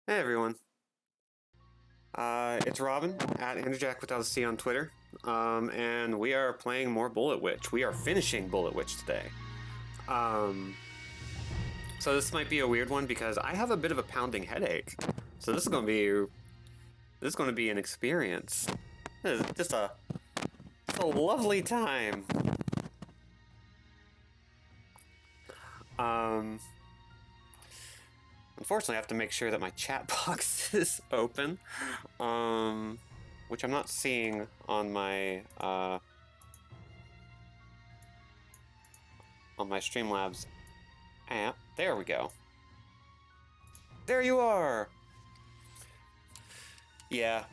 Hey everyone, it's Robin at AndrewJack without a C on Twitter, and we are playing more Bullet Witch. We are finishing Bullet Witch today. Um, so this might be a weird one because I have a bit of a pounding headache. So this is going to be an experience. This is just a lovely time. Um, Unfortunately, I have to make sure that my chat box is open, which I'm not seeing on my Streamlabs app. There we go. There you are. Yeah.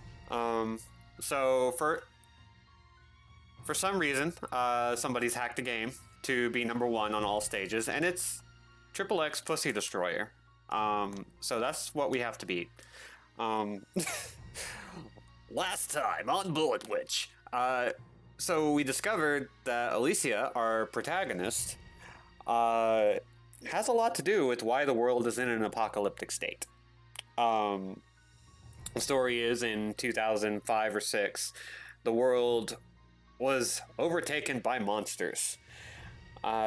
So for some reason, somebody's hacked the game to be #1 on all stages, and it's Triple X Pussy Destroyer. So that's what we have to beat. Um, Last time on Bullet Witch, so we discovered that Alicia, our protagonist, has a lot to do with why the world is in an apocalyptic state. The story is in 2005 or 6, the world was overtaken by monsters.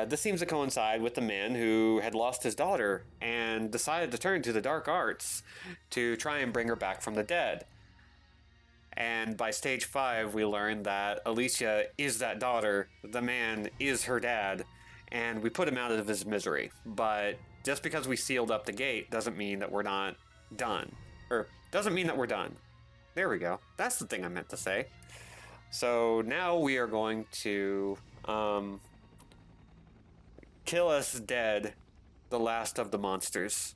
This seems to coincide with the man who had lost his daughter and decided to turn to the dark arts to try and bring her back from the dead. And by stage 5, we learn that Alicia is that daughter, the man is her dad, and we put him out of his misery. But just because we sealed up the gate doesn't mean that we're not done. Or doesn't mean that we're done. There we go. That's the thing I meant to say. So now we are going to kill us dead, the last of the monsters,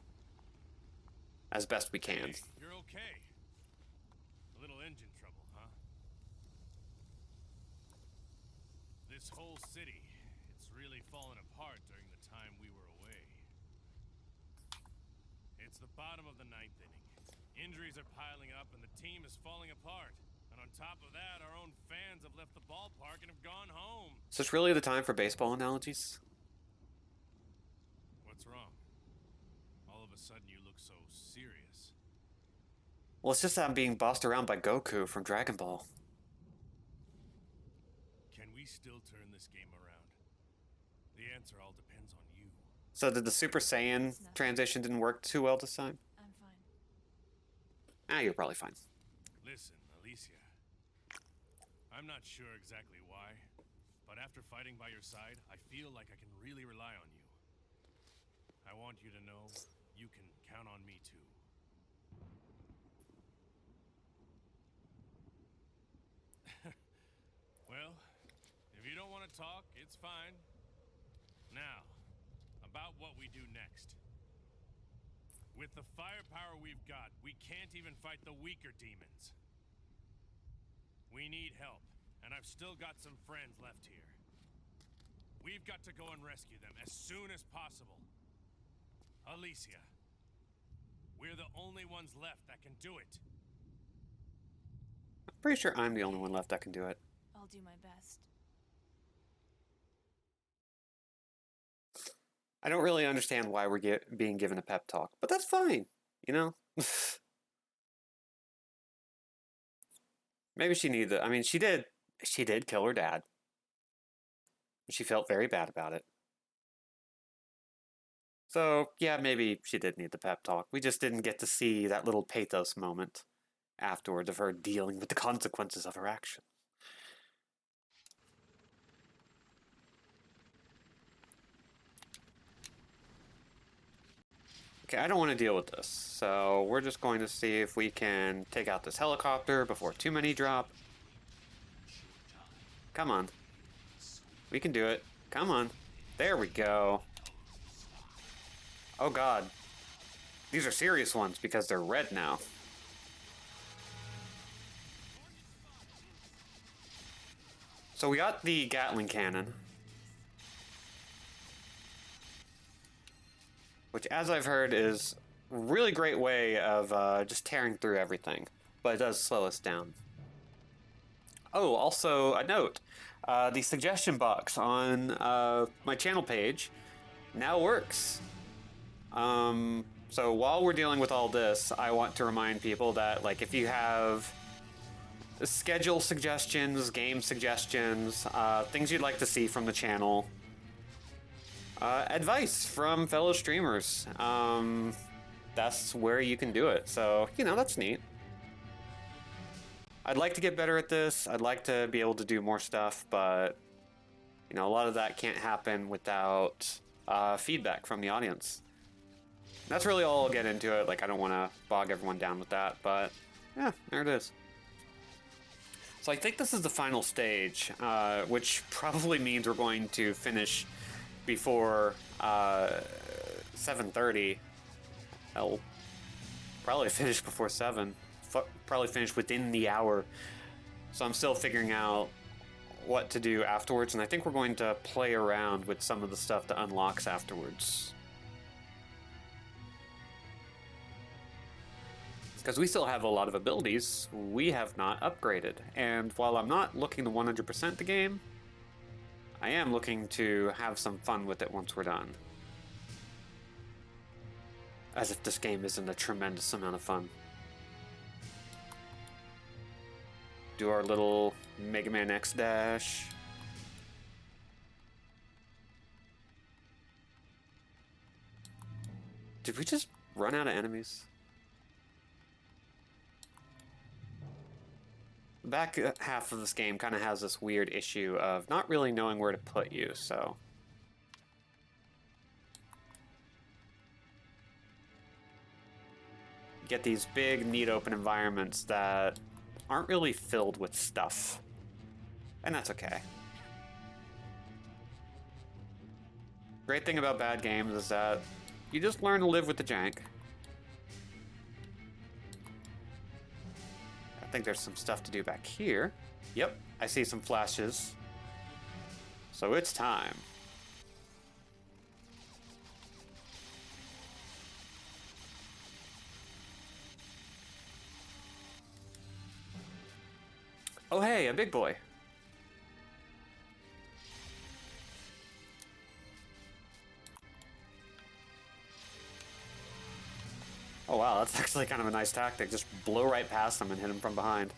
as best we can. Hey, you're okay. A little engine trouble, huh? This whole city, it's really fallen apart during the time we were away. It's the bottom of the 9th inning. Injuries are piling up and the team is falling apart. And on top of that, our own fans have left the ballpark and have gone home. Is this really the time for baseball analogies? What's wrong? All of a sudden you look so serious. Well, it's just that I'm being bossed around by Goku from Dragon Ball. Can we still turn this game around? The answer all depends on you. So did the Super Saiyan transition didn't work too well this time? I'm fine. Ah, you're probably fine. Listen, Alicia. I'm not sure exactly why, but after fighting by your side, I feel like I can really rely on you. I want you to know you can count on me too. Well, if you don't want to talk, it's fine. Now, about what we do next. With the firepower we've got, we can't even fight the weaker demons. We need help, and I've still got some friends left here. We've got to go and rescue them as soon as possible. Alicia, we're the only ones left that can do it. I'm pretty sure I'm the only one left that can do it. I'll do my best. I don't really understand why we're being given a pep talk, but that's fine, you know? Maybe she needed it. I mean, she did kill her dad. She felt very bad about it. So, yeah, maybe she did need the pep talk. We just didn't get to see that little pathos moment afterwards of her dealing with the consequences of her actions. Okay, I don't want to deal with this, so we're just going to see if we can take out this helicopter before too many drop. Come on. We can do it. Come on. There we go. Oh god. These are serious ones because they're red now. So we got the Gatling cannon, which, as I've heard, is a really great way of just tearing through everything, but it does slow us down. Oh, also a note. The suggestion box on my channel page now works. So while we're dealing with all this, I want to remind people that, like, if you have schedule suggestions, game suggestions, things you'd like to see from the channel, advice from fellow streamers, that's where you can do it. So, you know, that's neat. I'd like to get better at this. I'd like to be able to do more stuff, but, you know, a lot of that can't happen without feedback from the audience. That's really all I'll get into it. Like, I don't want to bog everyone down with that, but yeah, there it is. So I think this is the final stage, which probably means we're going to finish before 7:30. I'll probably finish before 7. Probably finish within the hour. So I'm still figuring out what to do afterwards, and I think we're going to play around with some of the stuff that unlocks afterwards. Because we still have a lot of abilities we have not upgraded. And while I'm not looking to 100% the game, I am looking to have some fun with it once we're done. As if this game isn't a tremendous amount of fun. Do our little Mega Man X dash. Did we just run out of enemies? The back half of this game kind of has this weird issue of not really knowing where to put you, so... You get these big, neat open environments that aren't really filled with stuff. And that's okay. Great thing about bad games is that you just learn to live with the jank. I think there's some stuff to do back here. Yep, I see some flashes. So it's time. Oh hey, a big boy. Oh wow, that's actually kind of a nice tactic. Just blow right past him and hit him from behind.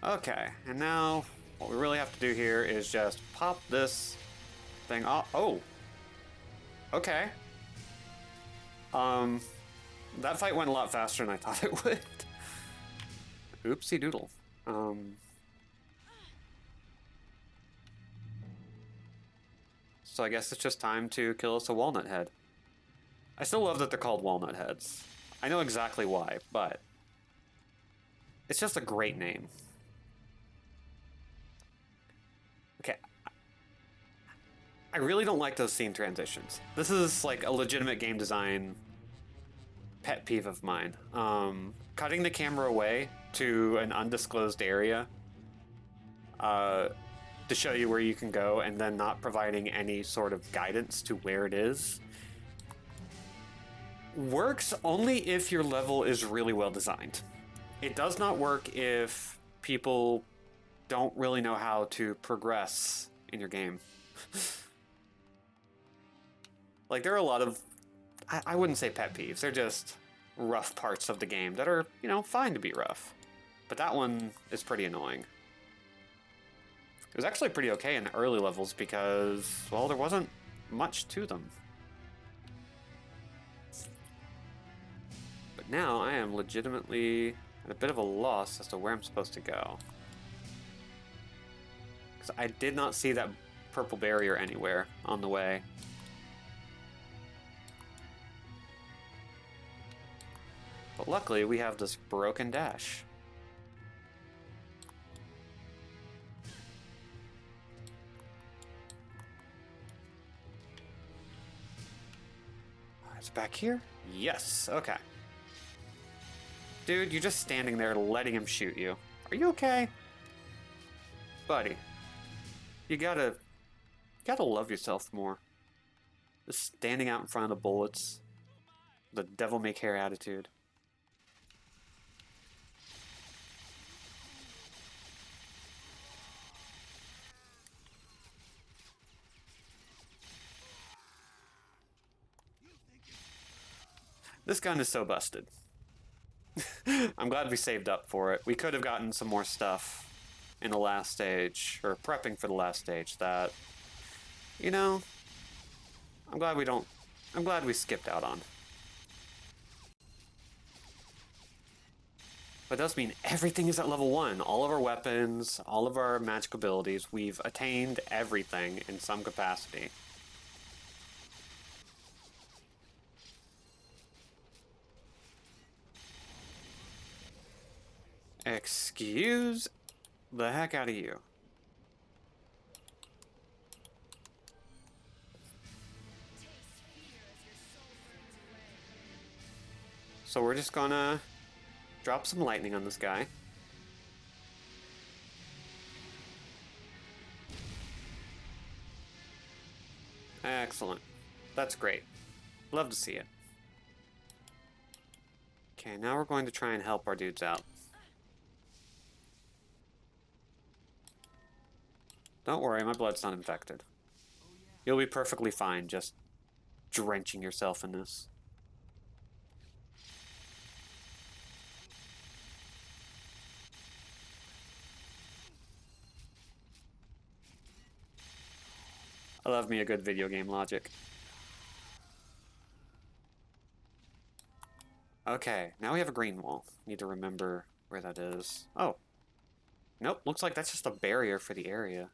Okay, and now what we really have to do here is just pop this thing off. Oh! Okay. That fight went a lot faster than I thought it would. Oopsie doodle. So I guess it's just time to kill us a walnut head. I still love that they're called walnut heads. I know exactly why, but it's just a great name. Okay. I really don't like those scene transitions. This is like a legitimate game design pet peeve of mine. Cutting the camera away to an undisclosed area to show you where you can go and then not providing any sort of guidance to where it is works only if your level is really well designed. It does not work if people don't really know how to progress in your game. Like, there are a lot of, I wouldn't say pet peeves, they're just rough parts of the game that are, you know, fine to be rough. But that one is pretty annoying. It was actually pretty okay in the early levels because, well, there wasn't much to them. But now I am legitimately at a bit of a loss as to where I'm supposed to go. Because I did not see that purple barrier anywhere on the way. But luckily, we have this broken dash. It's back here? Yes, okay. Dude, you're just standing there letting him shoot you. Are you okay? Buddy, you gotta love yourself more. Just standing out in front of the bullets. The devil may care attitude. This gun is so busted. I'm glad we saved up for it. We could have gotten some more stuff in the last stage, or prepping for the last stage that, you know, I'm glad we skipped out on. But it does mean everything is at level 1. All of our weapons, all of our magic abilities, we've attained everything in some capacity. Excuse the heck out of you. So we're just gonna drop some lightning on this guy. Excellent. That's great. Love to see it. Okay, now we're going to try and help our dudes out. Don't worry, my blood's not infected. You'll be perfectly fine just drenching yourself in this. I love me a good video game logic. Okay, now we have a green wall. Need to remember where that is. Oh. Nope, looks like that's just a barrier for the area.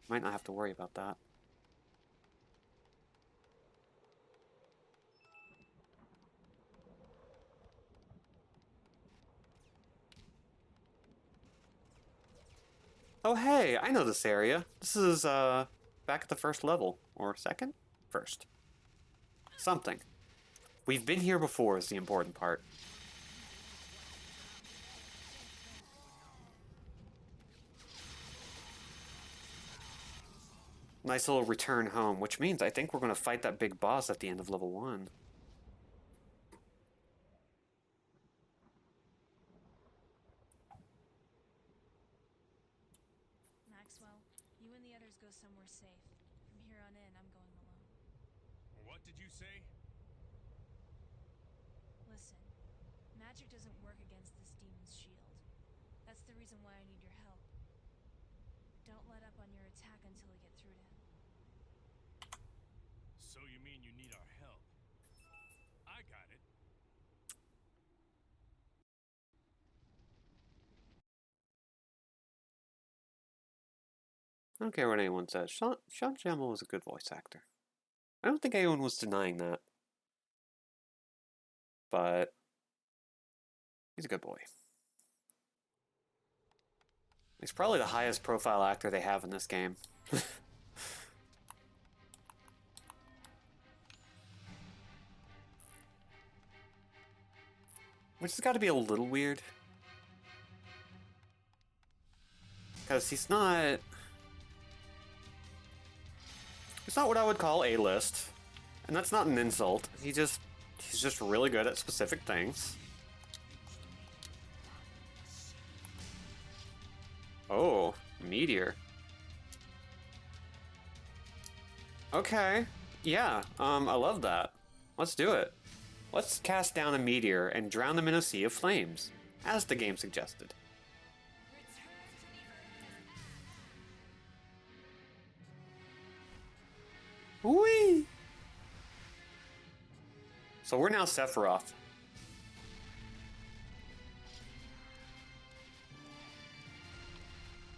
Might not have to worry about that. Oh hey, I know this area. This is back at the first level. Or second? First. Something. We've been here before is the important part. Nice little return home, which means I think we're going to fight that big boss at the end of level 1. Maxwell, you and the others go somewhere safe. From here on in, I'm going alone. What did you say? Listen, magic doesn't work against this demon's shield. That's the reason why I need your help. Don't let up on your attack until we get through to him. So you mean you need our help? I got it. I don't care what anyone says. Sean Schemmel was a good voice actor. I don't think anyone was denying that. But he's a good boy. He's probably the highest profile actor they have in this game. Which has got to be a little weird. Because he's not what I would call A-list. And that's not an insult. He's just really good at specific things. Oh, meteor. Okay. Yeah, I love that. Let's do it. Let's cast down a meteor and drown them in a sea of flames, as the game suggested. Whee! So we're now Sephiroth.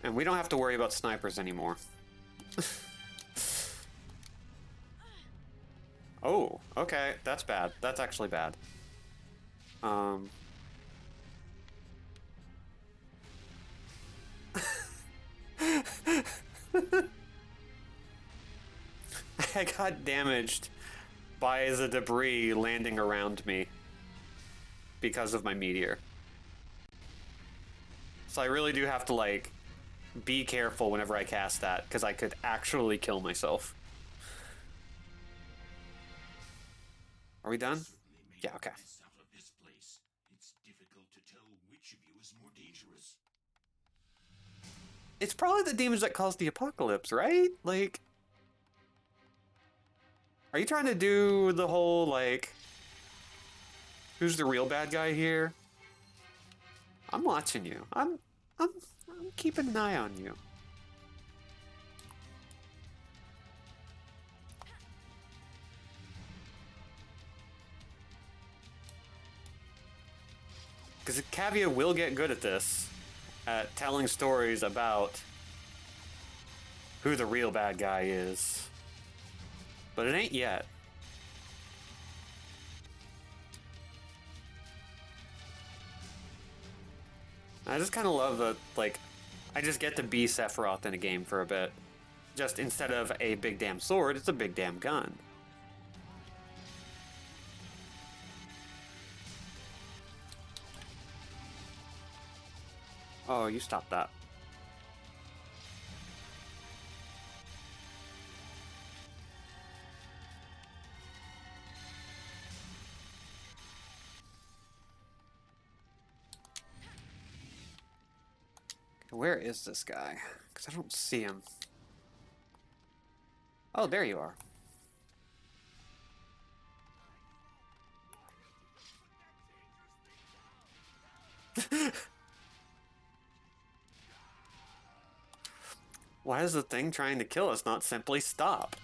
And we don't have to worry about snipers anymore. Oh, okay, that's bad. That's actually bad. I got damaged by the debris landing around me because of my meteor. So I really do have to, like, be careful whenever I cast that, because I could actually kill myself. Are we done? Yeah, okay. Out of this place. It's difficult to tell which of you is more dangerous. It's probably the demons that caused the apocalypse, right? Like, are you trying to do the whole, like, who's the real bad guy here? I'm watching you. I'm keeping an eye on you. Because Cavia will get good at this, at telling stories about who the real bad guy is. But it ain't yet. I just kind of love that, like, I just get to be Sephiroth in a game for a bit. Just instead of a big damn sword, it's a big damn gun. Oh, you stop that. Where is this guy? Because I don't see him. Oh, there you are. Why is the thing trying to kill us not simply stop?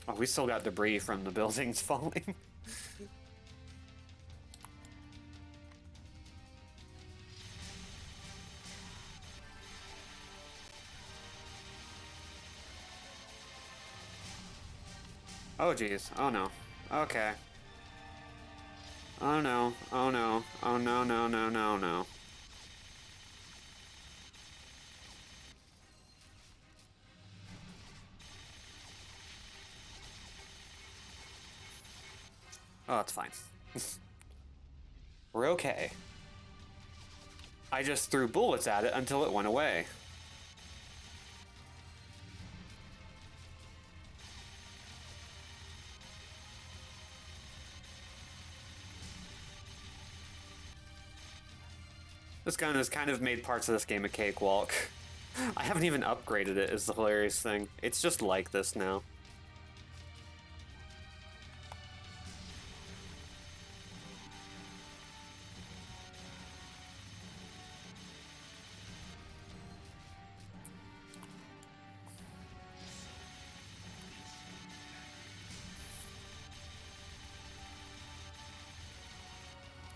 Oh, we still got debris from the buildings falling. Oh, geez. Oh, no. Okay. Oh, no. Oh, no. Oh, no, no, no, no, no. Oh, it's fine. We're okay. I just threw bullets at it until it went away. This gun has kind of made parts of this game a cakewalk. I haven't even upgraded it, is the hilarious thing. It's just like this now.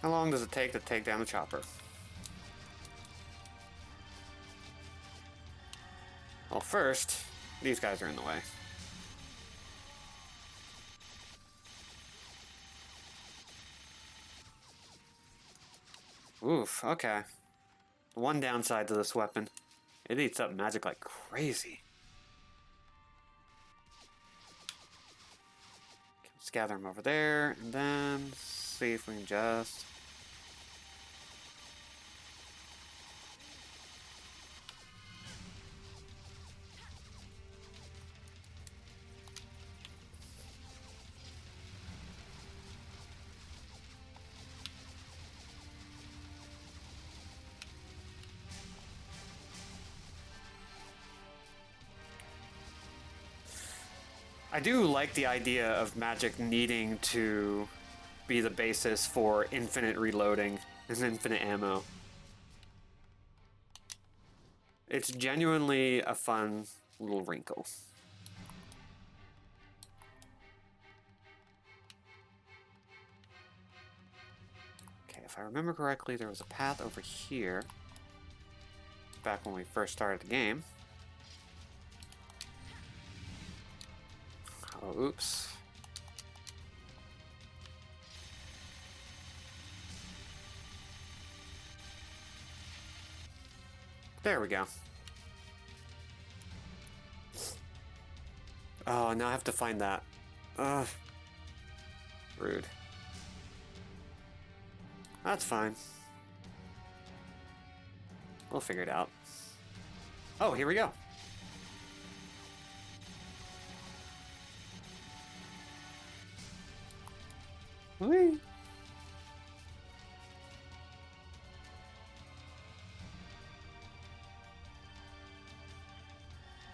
How long does it take to take down the chopper? Well, first, these guys are in the way. Oof, okay. One downside to this weapon. It eats up magic like crazy. Let's gather them over there, and then see if we can just... I do like the idea of magic needing to be the basis for infinite reloading and infinite ammo. It's genuinely a fun little wrinkle. Okay, if I remember correctly, there was a path over here back when we first started the game. Oh, oops. There we go. Oh, now I have to find that. Ugh. Rude. That's fine. We'll figure it out. Oh, here we go. Whee!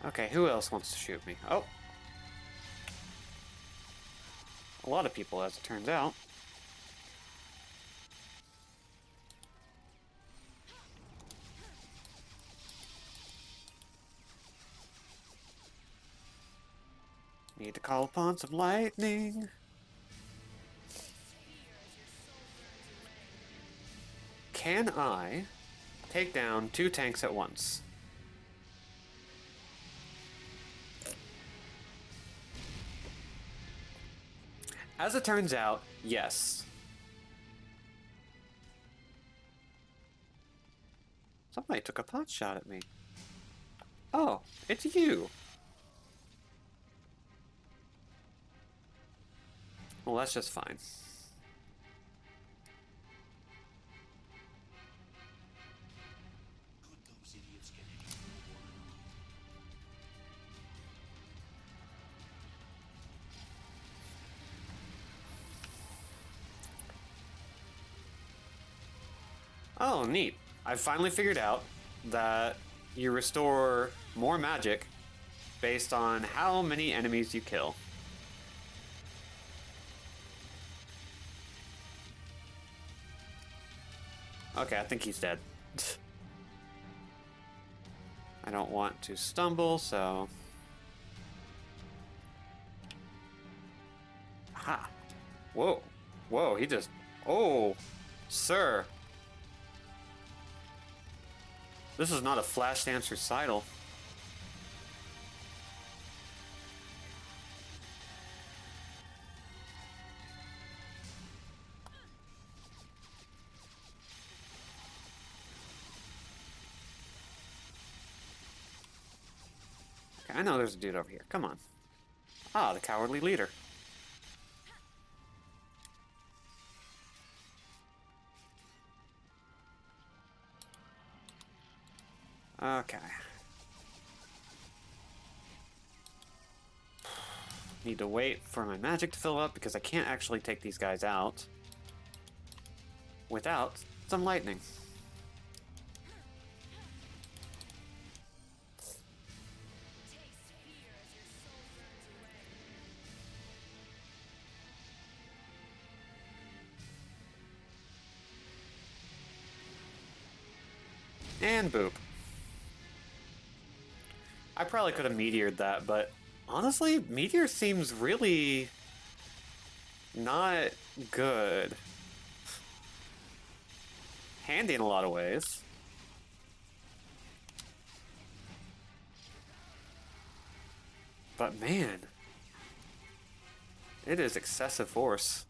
Okay, who else wants to shoot me? Oh. A lot of people, as it turns out. Need to call upon some lightning. Can I take down 2 tanks at once? As it turns out, yes. Somebody took a pot shot at me. Oh, it's you. Well, that's just fine. Could those idiots get any more? Oh, neat. I finally figured out that you restore more magic based on how many enemies you kill. Okay, I think he's dead. I don't want to stumble, so... Ha! Whoa. Whoa, he just... Oh! Sir! This is not a flash dance recital. Okay, I know there's a dude over here. Come on. Ah, the cowardly leader. Okay. Need to wait for my magic to fill up because I can't actually take these guys out without some lightning. And boop. I probably could have meteored that, but honestly, meteor seems really not good. Handy in a lot of ways. But man, it is excessive force.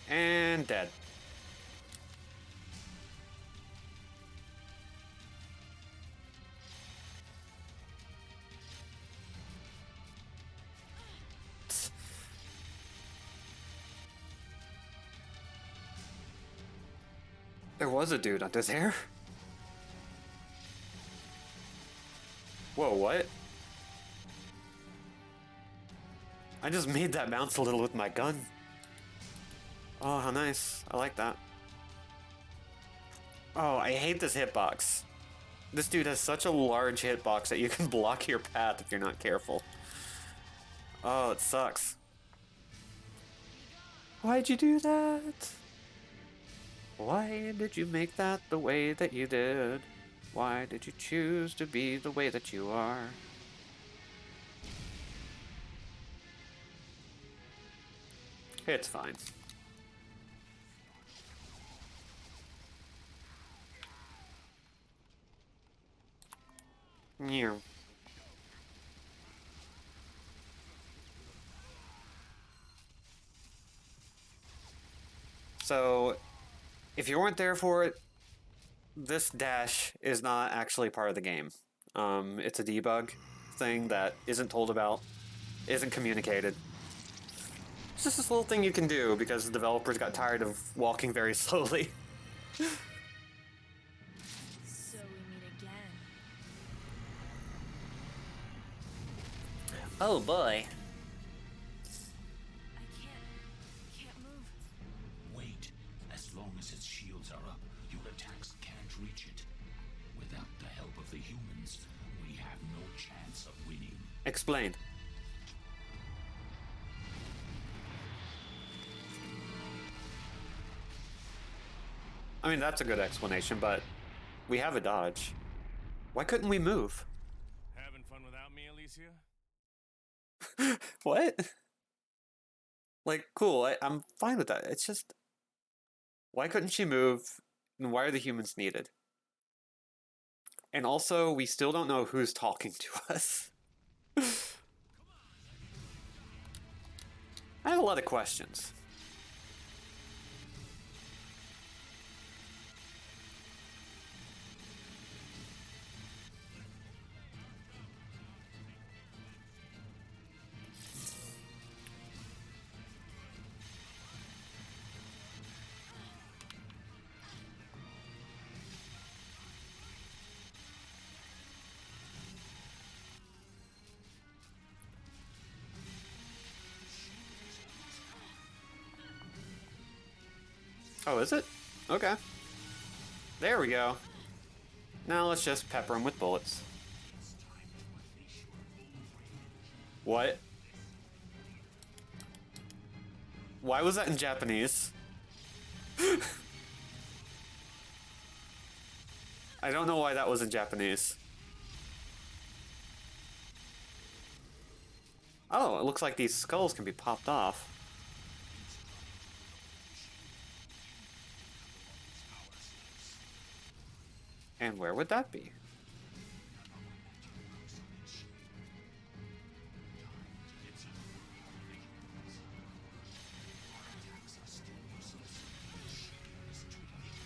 And dead. There was a dude under there. Whoa, what? I just made that bounce a little with my gun. Oh, how nice. I like that. Oh, I hate this hitbox. This dude has such a large hitbox that you can block your path if you're not careful. Oh, it sucks. Why'd you do that? Why did you make that the way that you did? Why did you choose to be the way that you are? It's fine. Yeah. So, if you weren't there for it, this dash is not actually part of the game. It's a debug thing that isn't told about, isn't communicated. It's just this little thing you can do because the developers got tired of walking very slowly. So we meet again. Oh boy. I can't move. Wait. As long as its shields are up, your attacks can't reach it. Without the help of the humans, we have no chance of winning. Explain. I mean, that's a good explanation, but we have a dodge. Why couldn't we move? Having fun without me, Alicia? What? Like, cool, I'm fine with that. It's just, why couldn't she move, and why are the humans needed? And also, we still don't know who's talking to us. I have a lot of questions. Oh, is it? Okay. There we go. Now let's just pepper him with bullets. What? Why was that in Japanese? I don't know why that was in Japanese. Oh, it looks like these skulls can be popped off. And where would that be?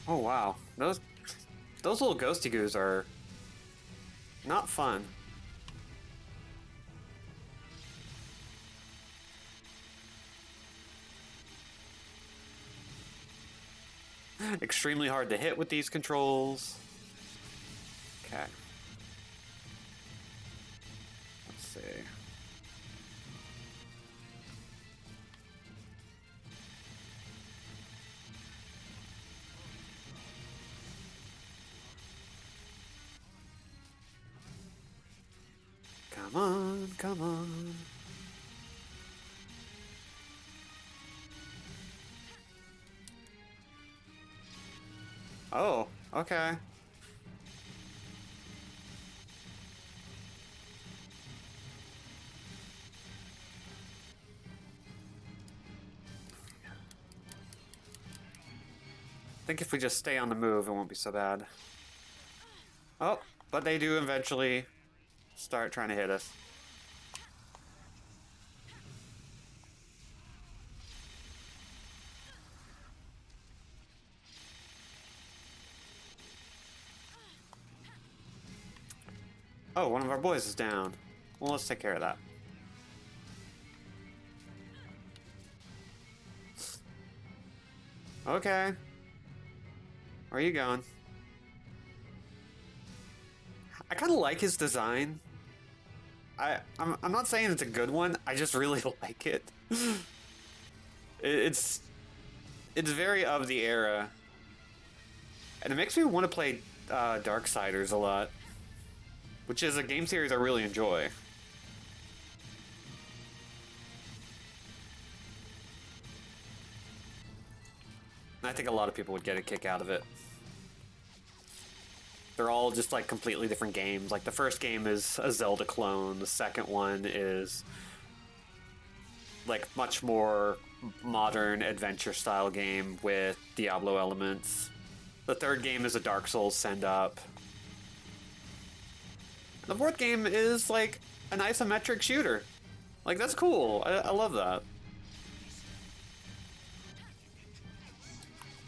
Oh wow, those little ghosty goos are not fun. Extremely hard to hit with these controls. Okay. Let's see. Come on, come on. Oh, okay. I think if we just stay on the move, it won't be so bad. Oh, but they do eventually start trying to hit us. Oh, one of our boys is down. Well, let's take care of that. Okay. Where are you going? I kind of like his design. I'm not saying it's a good one. I just really like it. It's very of the era, and it makes me want to play Darksiders a lot, which is a game series I really enjoy. I think a lot of people would get a kick out of it. They're all just like completely different games. Like the first game is a Zelda clone. The second one is like much more modern adventure style game with Diablo elements. The third game is a Dark Souls send up. The fourth game is like an isometric shooter. Like that's cool. I love that.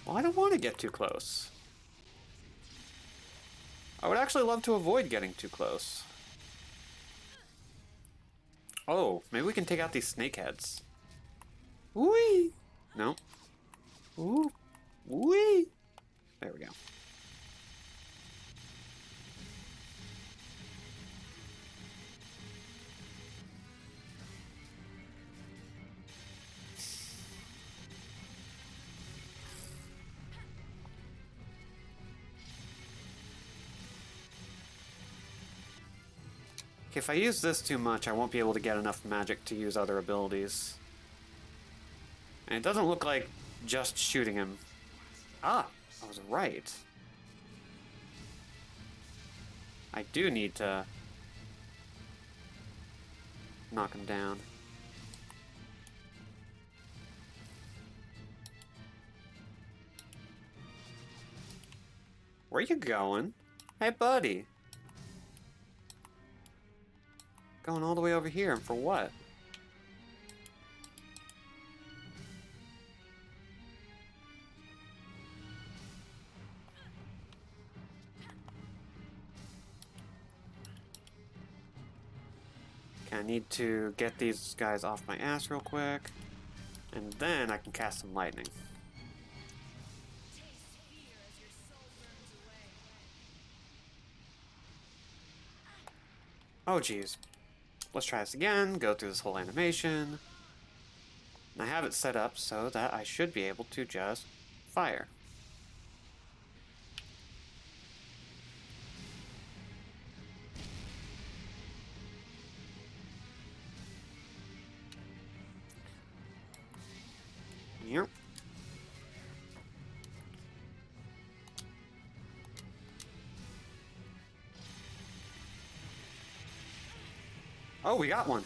Well, I don't want to get too close. I would actually love to avoid getting too close. Oh, maybe we can take out these snakeheads. Whee! No. Ooh. Whee! There we go. Okay, if I use this too much, I won't be able to get enough magic to use other abilities. And it doesn't look like just shooting him. Ah, I was right. I do need to knock him down. Where you going? Hey, buddy. Going all the way over here, and for what? Okay, I need to get these guys off my ass real quick, and then I can cast some lightning. Oh, geez. Let's try this again, go through this whole animation. And I have it set up so that I should be able to just fire. Yep. Oh, we got one.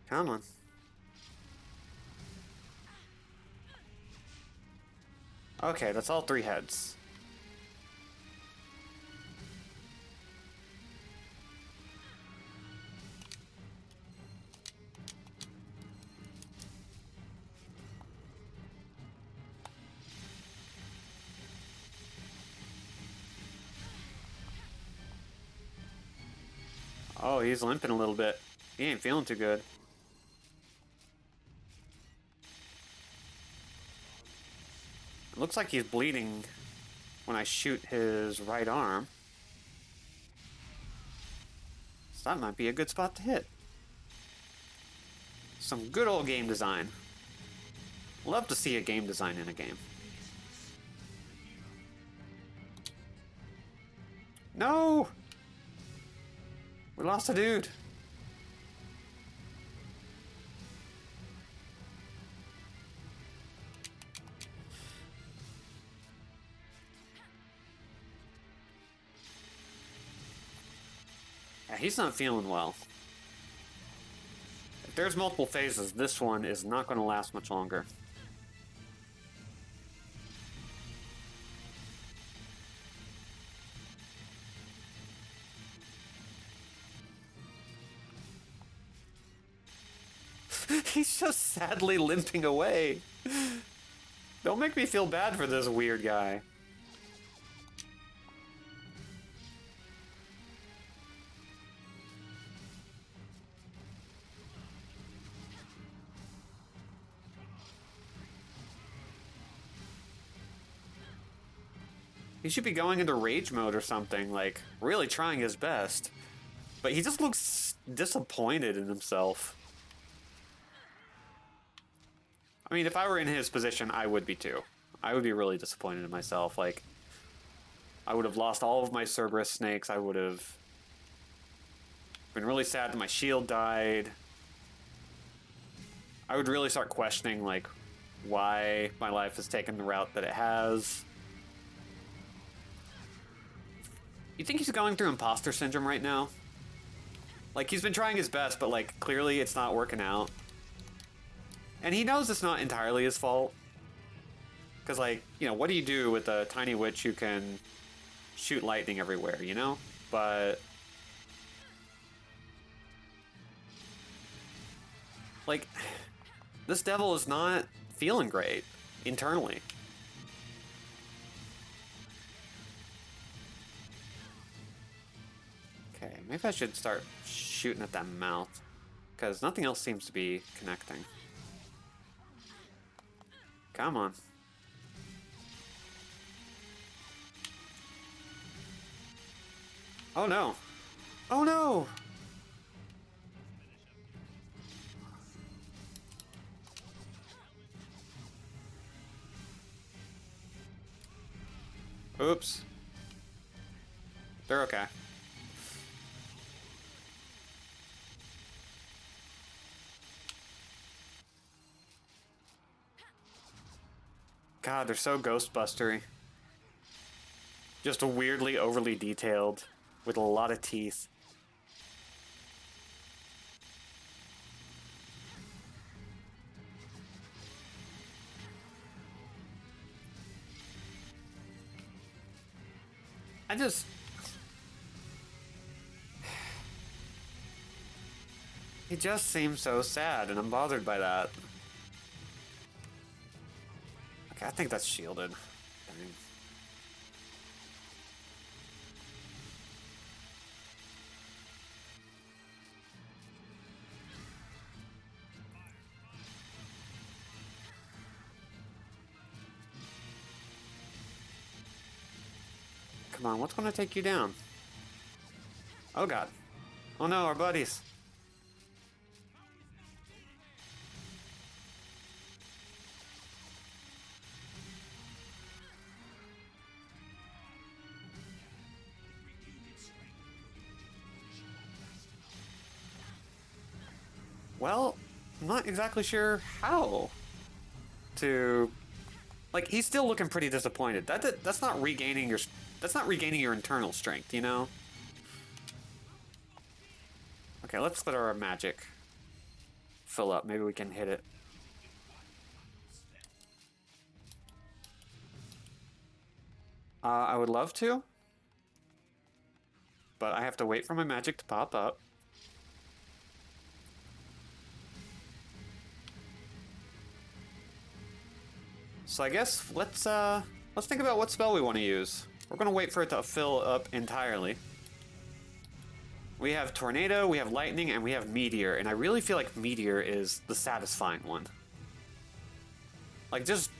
Come on. Okay, that's all three heads. Oh, he's limping a little bit. He ain't feeling too good. It looks like he's bleeding when I shoot his right arm. So that might be a good spot to hit. Some good old game design. Love to see a game design in a game. No! We lost a dude. Yeah, he's not feeling well. If there's multiple phases, this one is not going to last much longer. He's just sadly limping away. Don't make me feel bad for this weird guy. He should be going into rage mode or something, like, really trying his best. But he just looks disappointed in himself. I mean, if I were in his position, I would be too. I would be really disappointed in myself. Like, I would have lost all of my Cerberus snakes. I would have been really sad that my shield died. I would really start questioning, like, why my life has taken the route that it has. You think he's going through imposter syndrome right now? Like, he's been trying his best, but, like, clearly it's not working out. And he knows it's not entirely his fault. Because, like, you know, what do you do with a tiny witch who can shoot lightning everywhere, you know? But... like, this devil is not feeling great internally. Okay, maybe I should start shooting at that mouth. Because nothing else seems to be connecting. Come on. Oh no. Oh no! Oops. They're okay. God, they're so Ghostbustery. Just weirdly overly detailed, with a lot of teeth. I just... he just seems so sad, and I'm bothered by that. Okay, I think that's shielded. Dang. Come on, what's gonna take you down? Oh god. Oh no, our buddies. Well, I'm not exactly sure how to... like, he's still looking pretty disappointed. That's not regaining your... that's not regaining your internal strength, you know? Okay, let's let our magic fill up. Maybe we can hit it. I would love to, but I have to wait for my magic to pop up. So I guess let's think about what spell we want to use. We're gonna wait for it to fill up entirely. We have Tornado, we have Lightning, and we have Meteor, and I really feel like Meteor is the satisfying one. Like, just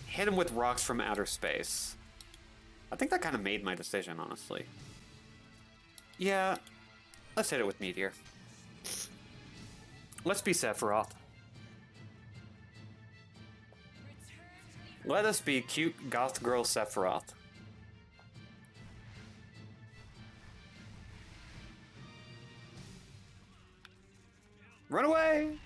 hit him with rocks from outer space. I think that kind of made my decision, honestly. Yeah, let's hit it with Meteor. Let's be Sephiroth. Let us be cute goth girl Sephiroth. Run away!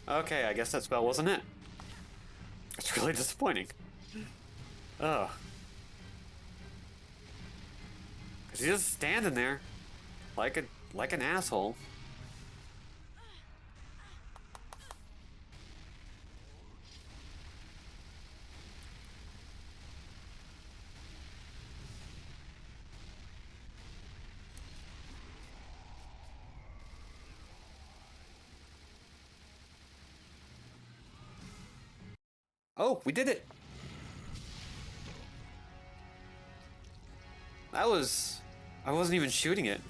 Okay, I guess that spell wasn't it. It's really disappointing. Ugh. Cause he's just standing there, like an asshole. Oh, we did it! That was... I wasn't even shooting it.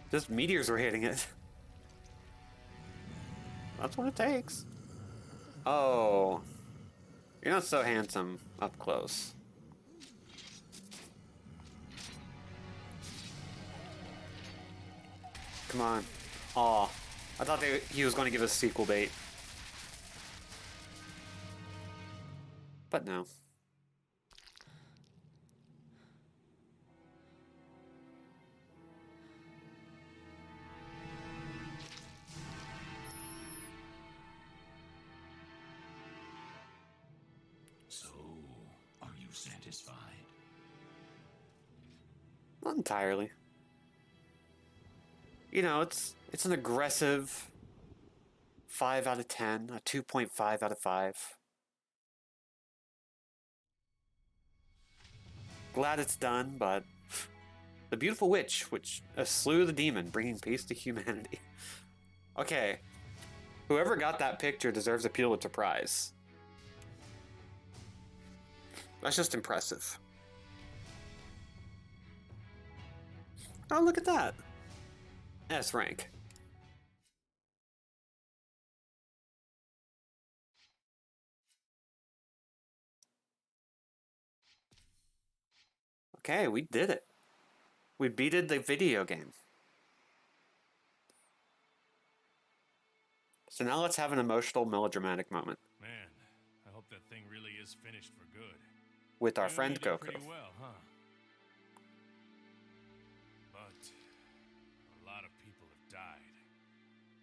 Just meteors were hitting it. That's what it takes. Oh. You're not so handsome up close. Come on. Aw. I thought he was going to give us sequel bait. But no. satisfied? Not entirely. You know, it's an aggressive 5 out of 10, a 2.5 out of 5. Glad it's done, but the beautiful witch, which slew the demon, bringing peace to humanity. Okay, whoever got that picture deserves a Pulitzer Prize. That's just impressive. Oh, look at that. S rank. Okay, we did it. We beated the video game. So now let's have an emotional, melodramatic moment Man, I hope that thing really is finished for good. with our You friend did Goku. pretty well, huh? But a lot of people have died,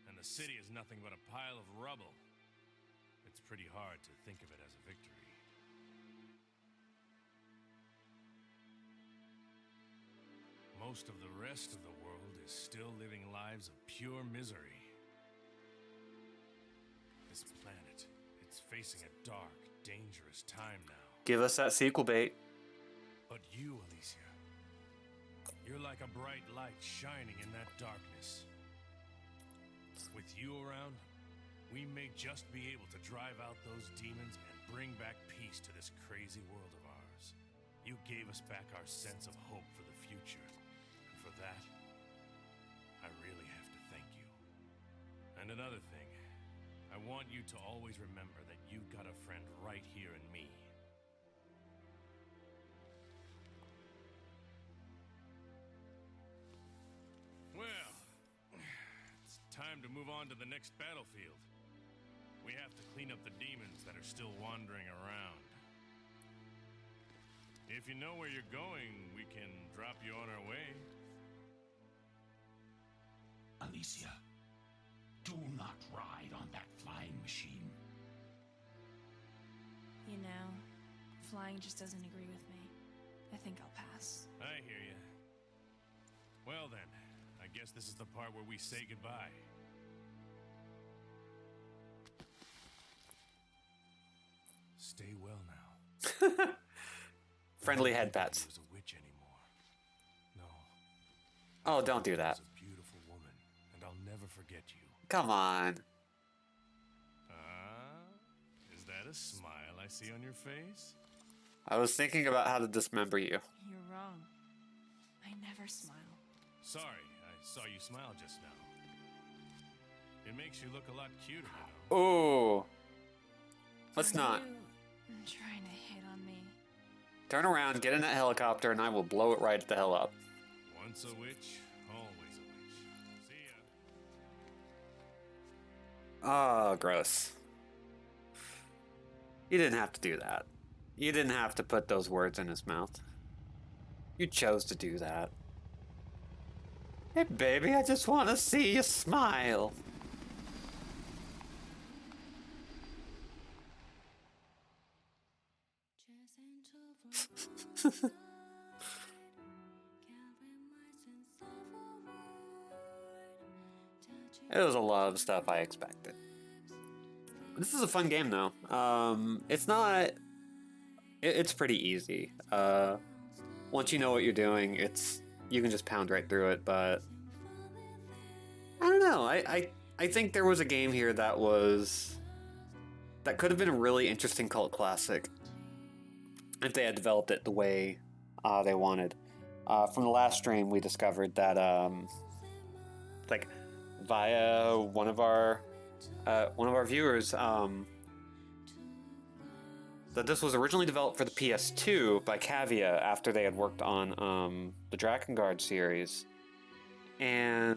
and the city is nothing but a pile of rubble. It's pretty hard to think of it as a victory. Most of the rest of the world is still living lives of pure misery. This planet, it's facing a dark, dangerous time now. Give us that sequel bait. But you, Alicia, you're like a bright light shining in that darkness. With you around, we may just be able to drive out those demons and bring back peace to this crazy world of ours. You gave us back our sense of hope for the future. And for that, I really have to thank you. And another thing, I want you to always remember that you got a friend right here in me. Well, it's time to move on to the next battlefield. We have to clean up the demons that are still wandering around. If you know where you're going, we can drop you on our way. Alicia, do not ride on that flying machine. You know, flying just doesn't agree with me. I think I'll pass. I hear you. Well then, I guess this is the part where we say goodbye. Stay well now. Friendly I head don't think pats. she was a witch anymore. No. Oh, don't do that. She was a beautiful woman, and I'll never forget you. Come on. Is that a smile I see on your face? I was thinking about how to dismember you. You're wrong. I never smile. Sorry, I saw you smile just now. It makes you look a lot cuter, you know. Ooh. Let's Are not. you trying to hit on me? Turn around, get in that helicopter, and I will blow it right the hell up. Once a witch, always a witch. See ya. Oh, gross. You didn't have to do that. You didn't have to put those words in his mouth. You chose to do that. Hey, baby, I just want to see you smile. It was a lot of stuff I expected. This is a fun game, though. It's not... It's pretty easy. Once you know what you're doing, you can just pound right through it, but... I don't know. I think there was a game here that could have been a really interesting cult classic if they had developed it the way they wanted. From the last stream, we discovered that, like, via one of our viewers, that this was originally developed for the PS2 by Cavia after they had worked on the Drakengard series, and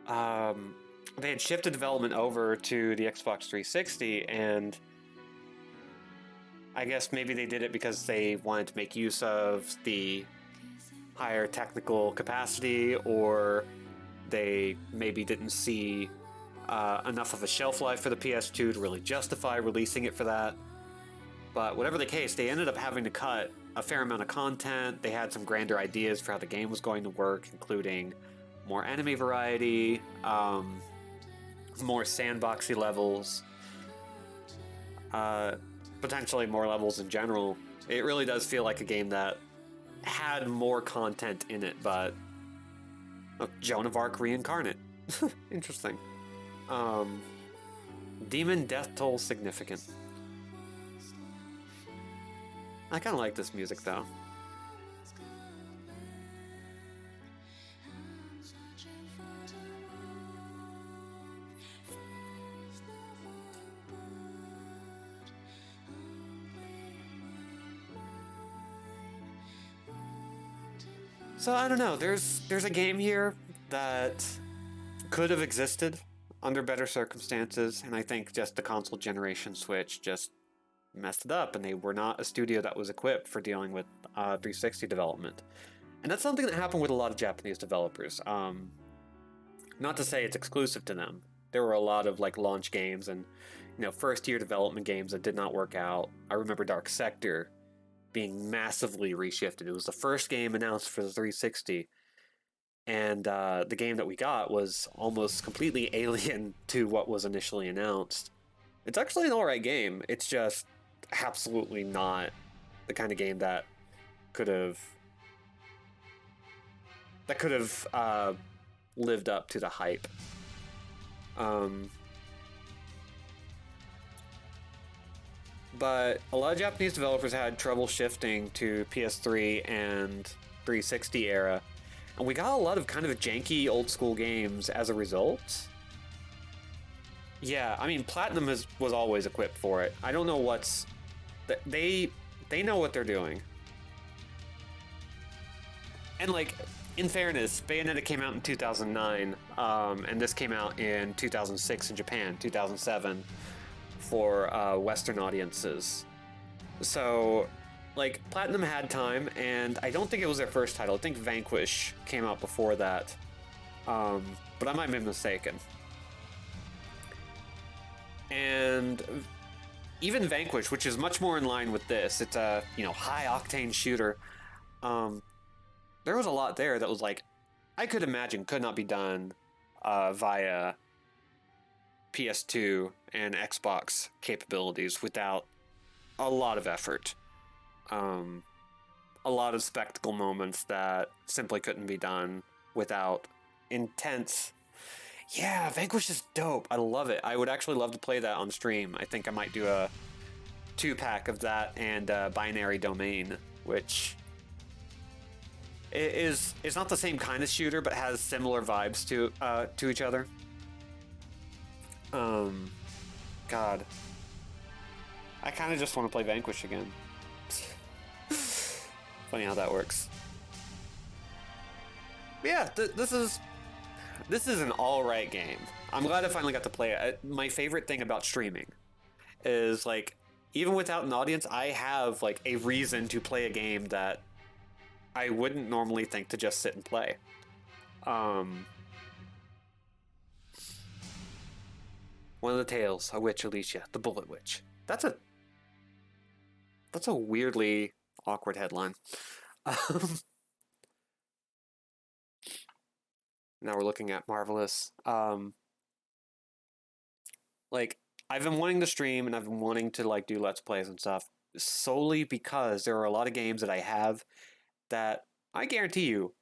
they had shifted development over to the Xbox 360, and I guess maybe they did it because they wanted to make use of the higher technical capacity, or they maybe didn't see enough of a shelf life for the PS2 to really justify releasing it for that. But whatever the case, they ended up having to cut a fair amount of content. They had some grander ideas for how the game was going to work, including more enemy variety, more sandboxy levels, potentially more levels in general. It really does feel like a game that had more content in it, but Joan of Arc reincarnate. Interesting. Demon Death Toll significant. I kind of like this music though. So I don't know, there's a game here that could have existed under better circumstances, and I think just the console generation switch just messed it up, and they were not a studio that was equipped for dealing with 360 development. And that's something that happened with a lot of Japanese developers. Not to say it's exclusive to them. There were a lot of like launch games and first year development games that did not work out. I remember Dark Sector being massively reshifted. It was the first game announced for the 360, and the game that we got was almost completely alien to what was initially announced. It's actually an alright game. It's just absolutely not the kind of game that could have lived up to the hype. But a lot of Japanese developers had trouble shifting to PS3 and 360 era, and we got a lot of kind of janky old school games as a result. Yeah, I mean, Platinum was always equipped for it. I don't know what's... They know what they're doing. And like, in fairness, Bayonetta came out in 2009, and this came out in 2006 in Japan, 2007 for Western audiences. So, like, Platinum had time, and I don't think it was their first title. I think Vanquish came out before that, but I might be mistaken. And even Vanquish, which is much more in line with this, it's a high-octane shooter. There was a lot there that was like, I could imagine could not be done via PS2 and Xbox capabilities without a lot of effort. A lot of spectacle moments that simply couldn't be done without intense... Yeah, Vanquish is dope. I love it. I would actually love to play that on stream. I think I might do a 2-pack of that and Binary Domain, which is not the same kind of shooter, but has similar vibes to each other. God. I kind of just want to play Vanquish again. Funny how that works. But yeah, this is an alright game. I'm glad I finally got to play it. My favorite thing about streaming is, like, even without an audience, I have, like, a reason to play a game that I wouldn't normally think to just sit and play. One of the Tales, A Witch Alicia, the Bullet Witch. That's a weirdly awkward headline. Now we're looking at Marvelous. Like, I've been wanting to stream and I've been wanting to like do Let's Plays and stuff solely because there are a lot of games that I have that I guarantee you,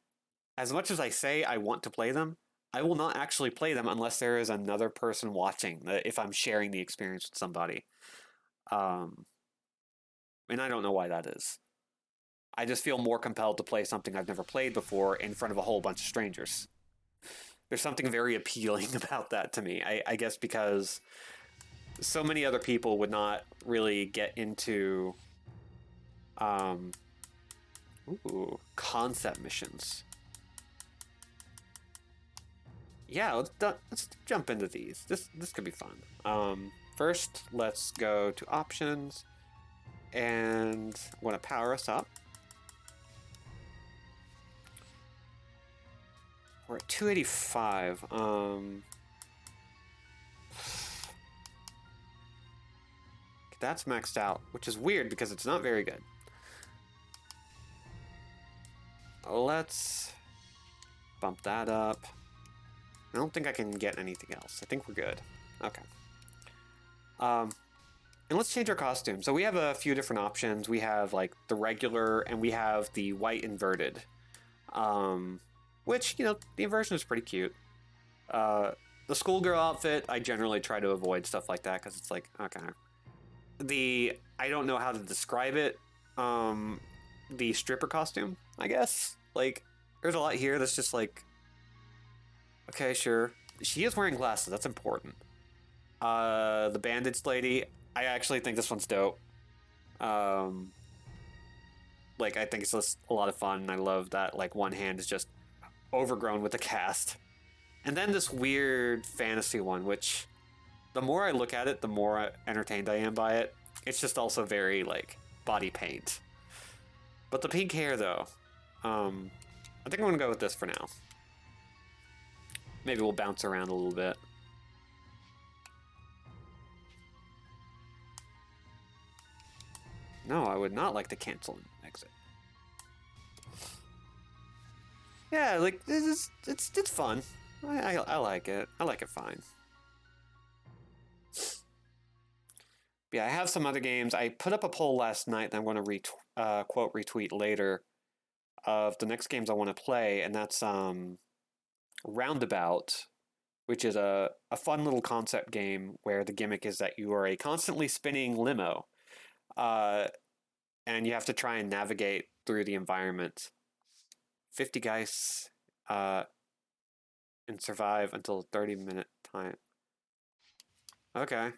as much as I say I want to play them, I will not actually play them unless there is another person watching, if I'm sharing the experience with somebody. And I don't know why that is. I just feel more compelled to play something I've never played before in front of a whole bunch of strangers. There's something very appealing about that to me. I guess because so many other people would not really get into concept missions. Yeah, let's jump into these. This could be fun. First, let's go to options, and I want to power us up. We're at 285. that's maxed out, which is weird because it's not very good. Let's bump that up. I don't think I can get anything else. I think we're good. Okay. And let's change our costume. So we have a few different options. We have like the regular and we have the white inverted. Which, you know, the inversion is pretty cute. The schoolgirl outfit, I generally try to avoid stuff like that because it's like, okay. I don't know how to describe it. The stripper costume, I guess. Like, there's a lot here that's just like, okay, sure. She is wearing glasses. That's important. The bandaged lady, I actually think this one's dope. Like, I think it's just a lot of fun. I love that, like, one hand is just overgrown with the cast. And then this weird fantasy one, which the more I look at it, the more entertained I am by it. It's just also very, like, body paint. But the pink hair, though, I think I'm going to go with this for now. Maybe we'll bounce around a little bit. No, I would not like to cancel an exit. Yeah, like, it's fun. I like it. I like it fine. Yeah, I have some other games. I put up a poll last night that I'm going to quote retweet later of the next games I want to play, and that's Roundabout, which is a fun little concept game where the gimmick is that you are a constantly spinning limo, and you have to try and navigate through the environment. 50 guys, and survive until 30-minute time. Okay.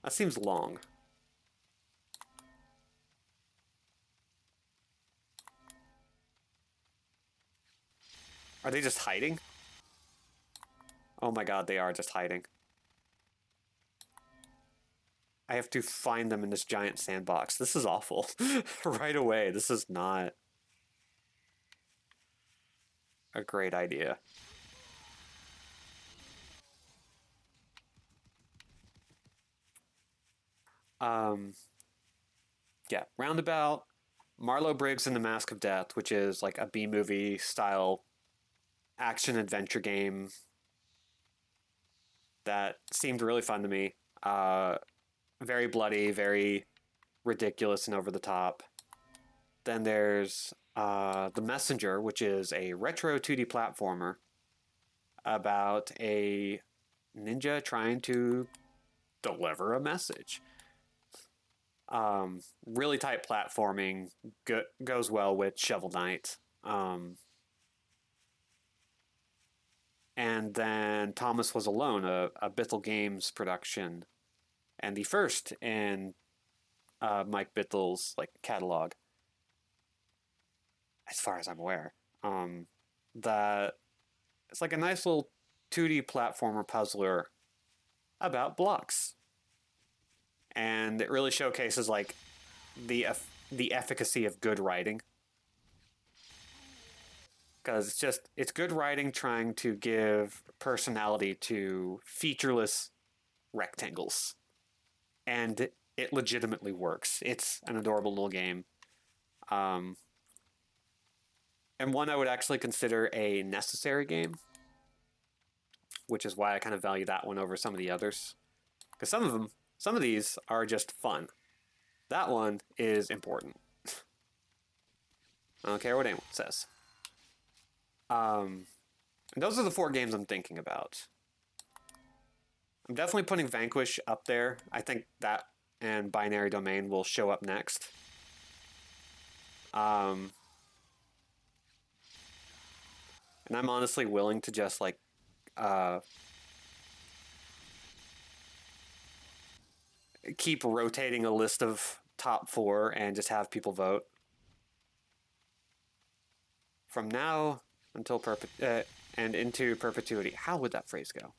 That seems long. Are they just hiding? Oh my god, they are just hiding. I have to find them in this giant sandbox. This is awful. Right away, this is not a great idea. Yeah, Roundabout, Marlo Briggs and the Mask of Death, which is like a B-movie style action-adventure game that seemed really fun to me. Very bloody, very ridiculous and over the top. Then there's The Messenger, which is a retro 2D platformer about a ninja trying to deliver a message. Really tight platforming, goes well with Shovel Knight. And then Thomas Was Alone, a Bithell Games production, and the first in Mike Bithell's like catalog, as far as I'm aware. That it's like a nice little 2D platformer puzzler about blocks. And it really showcases like the efficacy of good writing, because it's good writing trying to give personality to featureless rectangles, and it legitimately works. It's an adorable little game, and one I would actually consider a necessary game, which is why I kind of value that one over some of the others, because some of these are just fun. That one is important. I don't care what anyone says. And those are the 4 games I'm thinking about. I'm definitely putting Vanquish up there. I think that and Binary Domain will show up next. And I'm honestly willing to just like keep rotating a list of top 4 and just have people vote. From now until and into perpetuity. How would that phrase go?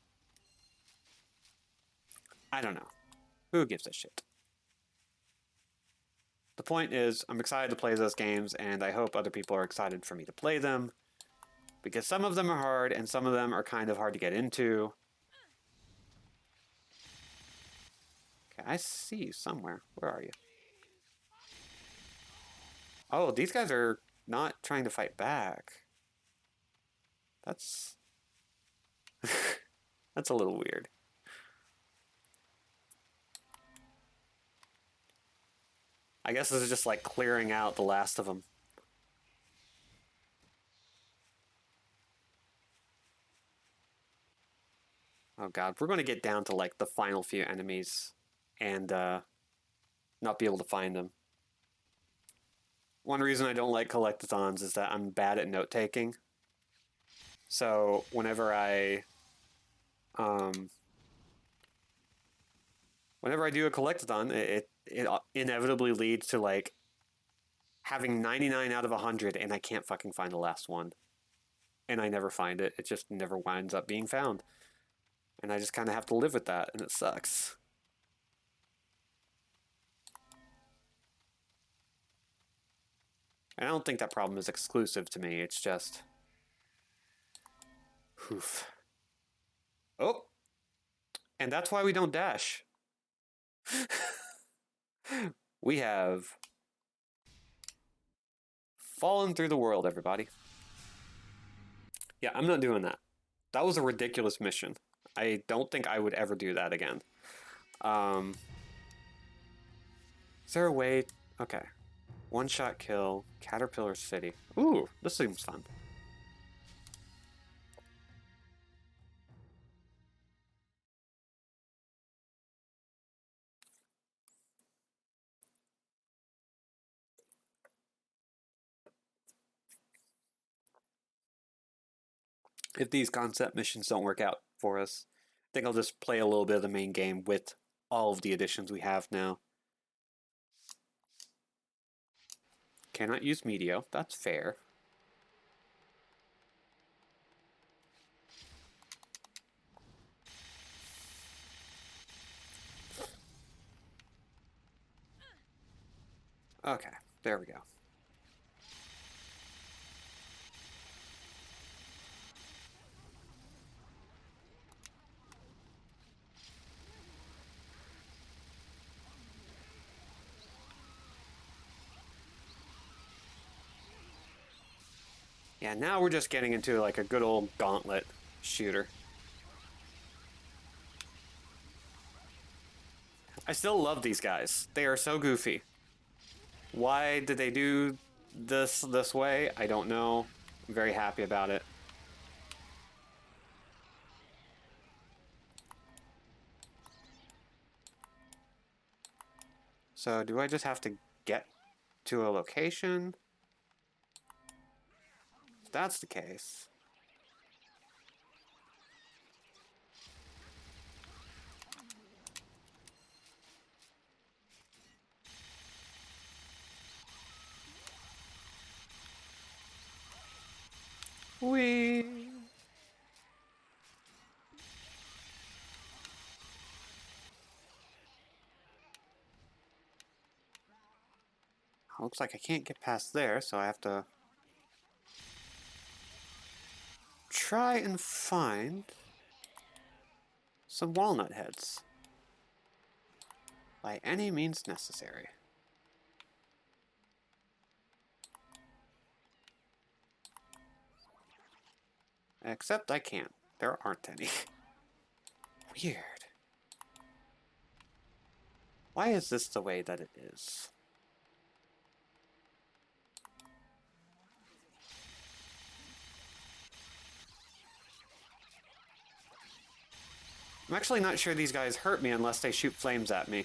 I don't know. Who gives a shit? The point is, I'm excited to play those games, and I hope other people are excited for me to play them, because some of them are hard, and some of them are kind of hard to get into. Okay, I see you somewhere. Where are you? Oh, these guys are not trying to fight back. That's... That's a little weird. I guess this is just like clearing out the last of them. Oh god, we're going to get down to like the final few enemies and not be able to find them. One reason I don't like collectathons is that I'm bad at note-taking. So whenever I do a collectathon, it inevitably leads to like having 99 out of 100 and I can't fucking find the last one. And I never find it. It just never winds up being found. And I just kind of have to live with that, and it sucks. And I don't think that problem is exclusive to me. It's just... Oof. Oh! And that's why we don't dash. We have fallen through the world, everybody. Yeah, I'm not doing that. That was a ridiculous mission. I don't think I would ever do that again. Is there a way... Okay. One-shot kill. Caterpillar City. Ooh, this seems fun. If these concept missions don't work out for us, I think I'll just play a little bit of the main game with all of the additions we have now. Cannot use Meteo. That's fair. Okay, there we go. Yeah, now we're just getting into like a good old gauntlet shooter. I still love these guys. They are so goofy. Why did they do this way? I don't know. I'm very happy about it. So do I just have to get to a location? If that's the case... Whee! Looks like I can't get past there, so I have to try and find some walnut heads by any means necessary. Except I can't. There aren't any. Weird. Why is this the way that it is? I'm actually not sure these guys hurt me unless they shoot flames at me.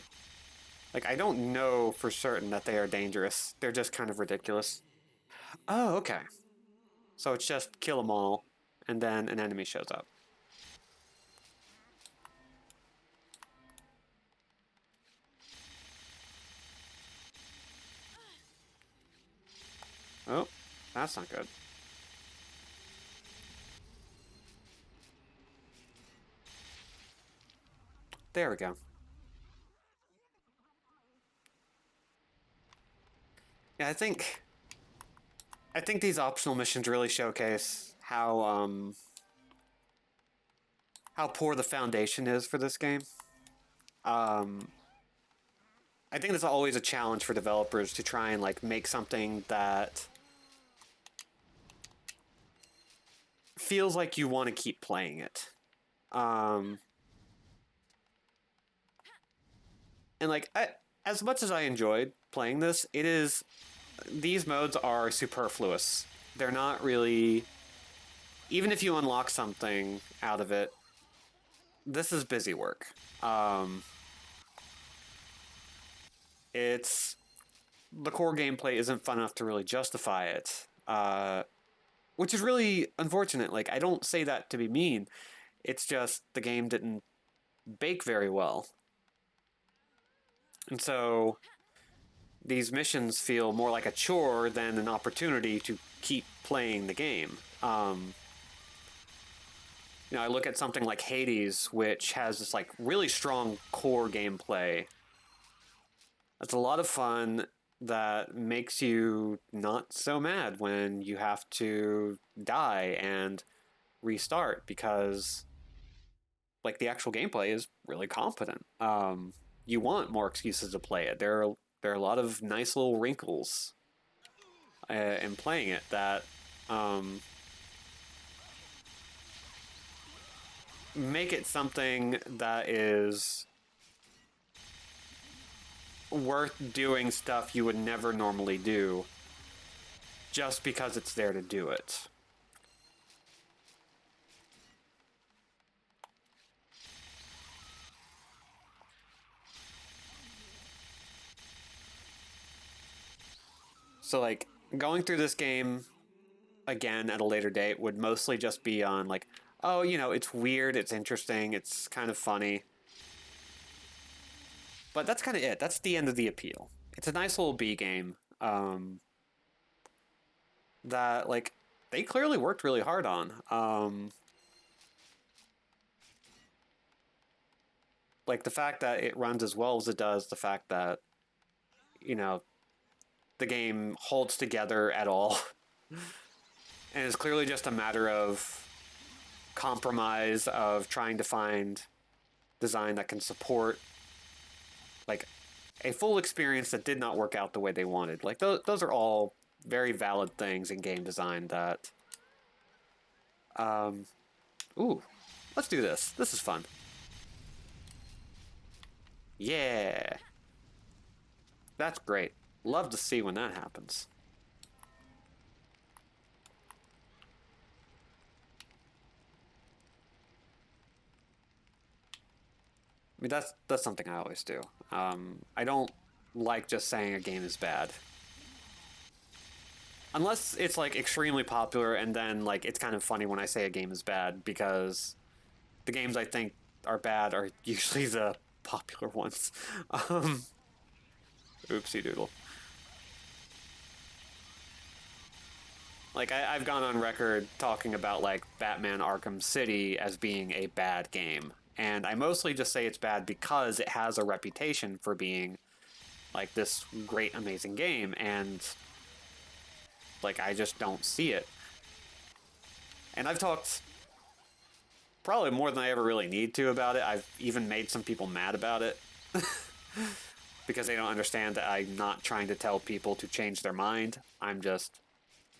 Like, I don't know for certain that they are dangerous. They're just kind of ridiculous. Oh, okay. So it's just kill them all, and then an enemy shows up. Oh, that's not good. There we go. Yeah, I think these optional missions really showcase how poor the foundation is for this game. I think that's always a challenge for developers to try and like make something that feels like you want to keep playing it. And like as much as I enjoyed playing this, these modes are superfluous. They're not really, even if you unlock something out of it, this is busy work. It's the core gameplay isn't fun enough to really justify it, which is really unfortunate. Like, I don't say that to be mean. It's just the game didn't bake very well. And so these missions feel more like a chore than an opportunity to keep playing the game. I look at something like Hades, which has this like really strong core gameplay. It's a lot of fun that makes you not so mad when you have to die and restart because like the actual gameplay is really competent. You want more excuses to play it. There are a lot of nice little wrinkles in playing it that make it something that is worth doing stuff you would never normally do just because it's there to do it. So like going through this game again at a later date would mostly just be on like, oh, it's weird, it's interesting, it's kind of funny. But that's kind of it. That's the end of the appeal. It's a nice little B game that like they clearly worked really hard on. Like the fact that it runs as well as it does, the fact that the game holds together at all, and it's clearly just a matter of compromise of trying to find design that can support like a full experience that did not work out the way they wanted. Like those are all very valid things in game design that ooh, let's do this. This is fun. Yeah. That's great. Love to see when that happens. I mean, that's something I always do. I don't like just saying a game is bad. Unless it's like extremely popular and then like it's kind of funny when I say a game is bad because the games I think are bad are usually the popular ones. Oopsie doodle. Like I've gone on record talking about like Batman Arkham City as being a bad game. And I mostly just say it's bad because it has a reputation for being like this great, amazing game. And like, I just don't see it. And I've talked probably more than I ever really need to about it. I've even made some people mad about it because they don't understand that I'm not trying to tell people to change their mind. I'm just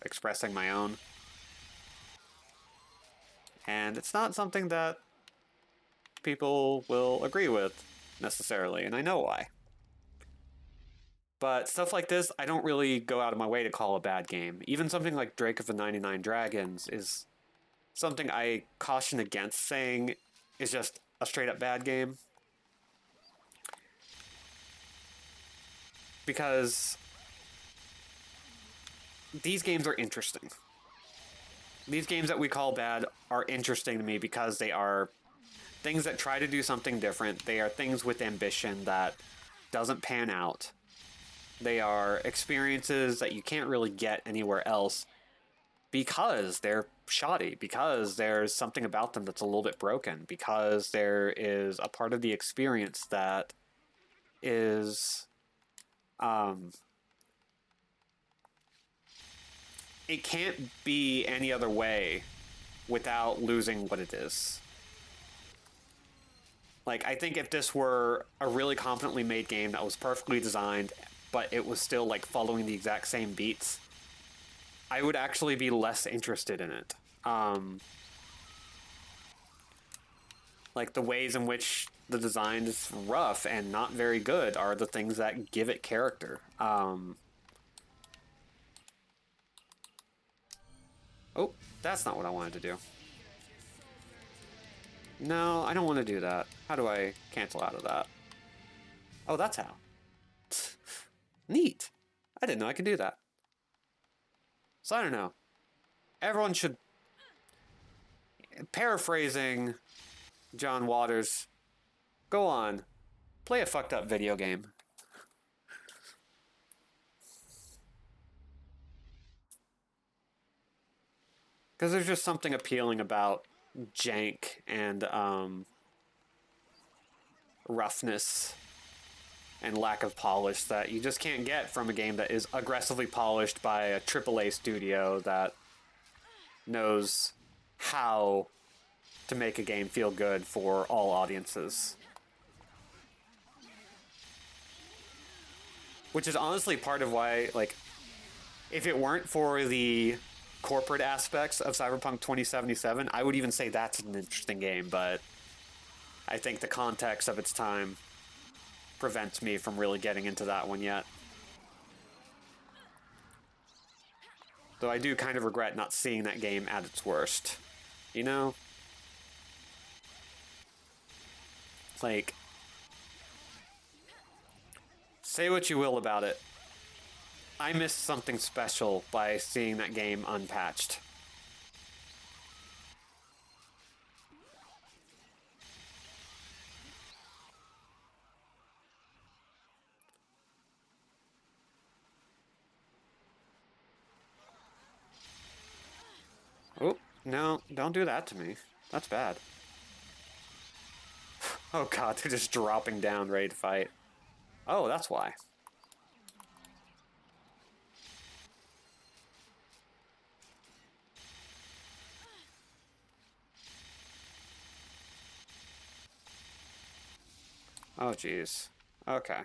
expressing my own. And it's not something that people will agree with necessarily, and I know why. But stuff like this, I don't really go out of my way to call a bad game. Even something like Drake of the 99 Dragons is something I caution against saying is just a straight up bad game. Because these games are interesting. These games that we call bad are interesting to me because they are things that try to do something different. They are things with ambition that doesn't pan out. They are experiences that you can't really get anywhere else because they're shoddy, because there's something about them that's a little bit broken, because there is a part of the experience that is it can't be any other way without losing what it is. Like, I think if this were a really competently made game that was perfectly designed, but it was still, like, following the exact same beats, I would actually be less interested in it. Like, the ways in which the design is rough and not very good are the things that give it character. Oh, that's not what I wanted to do. No, I don't want to do that. How do I cancel out of that? Oh, that's how. Neat. I didn't know I could do that. So I don't know. Everyone should... Paraphrasing John Waters, go on. Play a fucked up video game. Because there's just something appealing about jank and roughness and lack of polish that you just can't get from a game that is aggressively polished by a AAA studio that knows how to make a game feel good for all audiences. Which is honestly part of why, like, if it weren't for the corporate aspects of Cyberpunk 2077, I would even say that's an interesting game, but I think the context of its time prevents me from really getting into that one yet. Though I do kind of regret not seeing that game at its worst. You know? Like, say what you will about it. I missed something special by seeing that game unpatched. Oh, no, don't do that to me. That's bad. Oh god, they're just dropping down ready to fight. Oh, that's why. Oh, jeez. Okay.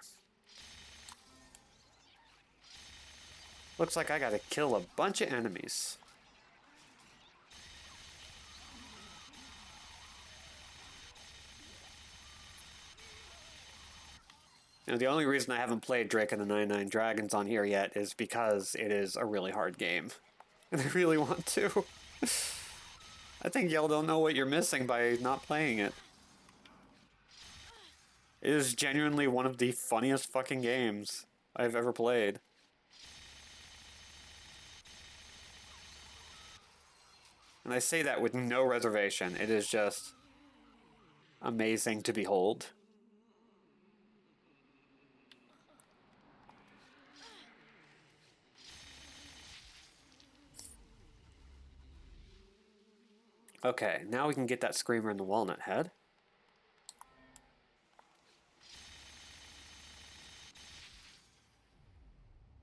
Looks like I gotta kill a bunch of enemies. You know, the only reason I haven't played Drake and the 99 Dragons on here yet is because it is a really hard game. And I really want to. I think y'all don't know what you're missing by not playing it. It is genuinely one of the funniest fucking games I've ever played. And I say that with no reservation. It is just amazing to behold. Okay, now we can get that Screamer in the Walnut Head.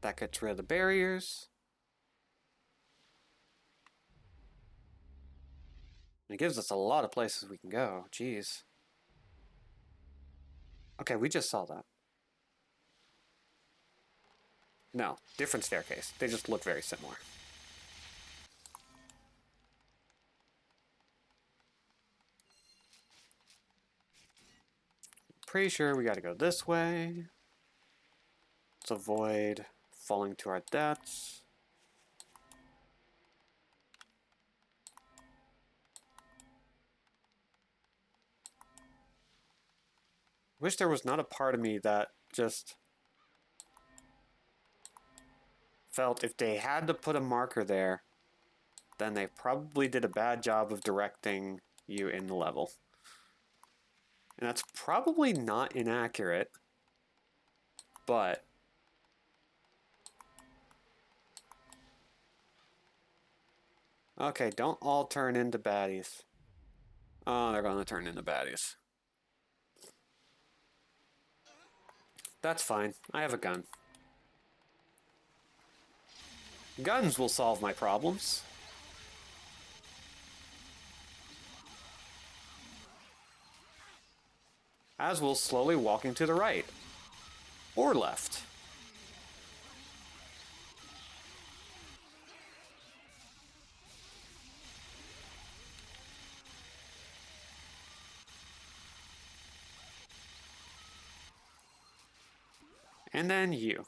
That gets rid of the barriers. It gives us a lot of places we can go. Jeez. Okay, we just saw that. No, different staircase. They just look very similar. Pretty sure we gotta go this way. Let's avoid falling to our deaths. Wish there was not a part of me that just felt if they had to put a marker there, then they probably did a bad job of directing you in the level. And that's probably not inaccurate, but okay, don't all turn into baddies. Oh, they're gonna turn into baddies. That's fine. I have a gun. Guns will solve my problems. as will slowly walking to the right or left. And then you.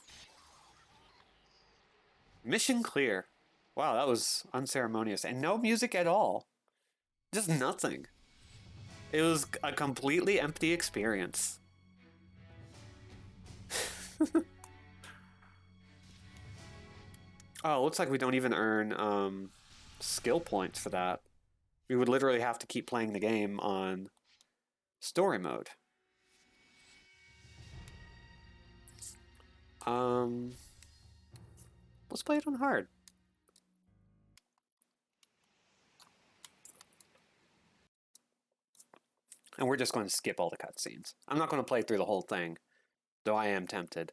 Mission clear. Wow, that was unceremonious. And no music at all. Just nothing. It was a completely empty experience. Oh, it looks like we don't even earn skill points for that. We would literally have to keep playing the game on story mode. Let's play it on hard. And we're just going to skip all the cutscenes. I'm not going to play through the whole thing, though I am tempted.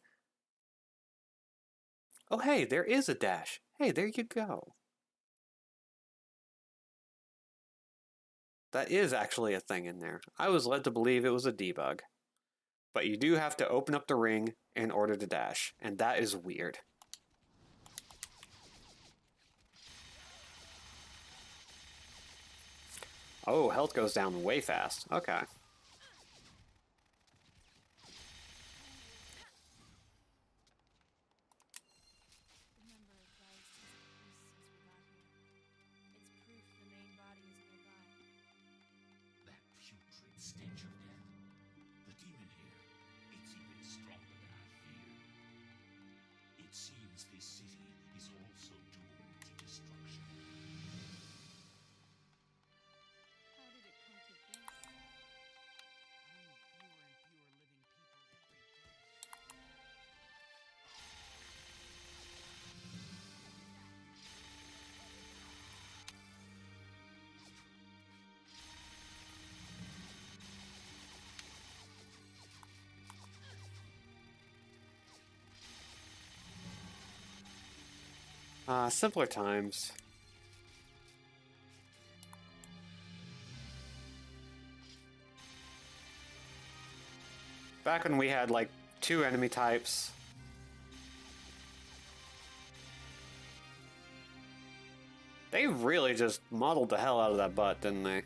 Oh, hey, there is a dash. Hey, there you go. That is actually a thing in there. I was led to believe it was a debug. But you do have to open up the ring in order to dash, and that is weird. Oh, health goes down way fast. Okay. Remember, guys, it's proof the main body is nearby. That putrid stench of death. The demon here, it's even stronger than I feared. It seems this city is also doomed to destruction. How did it come to this? Only fewer and fewer living people every day. Simpler times. Back when we had like 2 enemy types. They really just modeled the hell out of that butt, didn't they?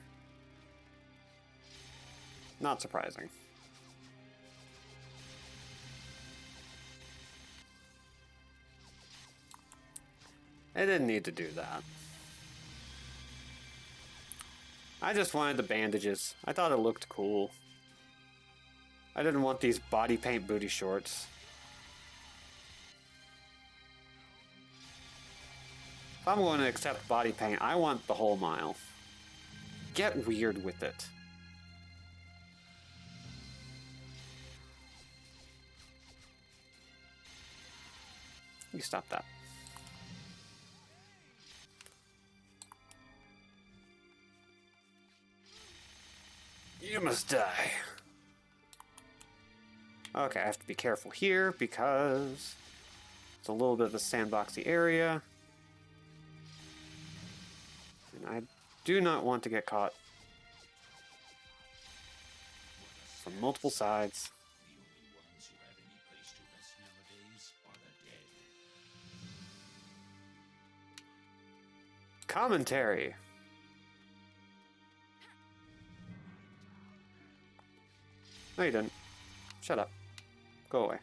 Not surprising. They didn't need to do that. I just wanted the bandages. I thought it looked cool. I didn't want these body paint booty shorts. If I'm going to accept body paint, I want the whole mile. Get weird with it. You stop that. You must die. Okay, I have to be careful here because it's a little bit of a sandboxy area. And I do not want to get caught from multiple sides. The only ones who have any place to rest nowadays are the dead. Commentary. No, you didn't. Shut up. Go away.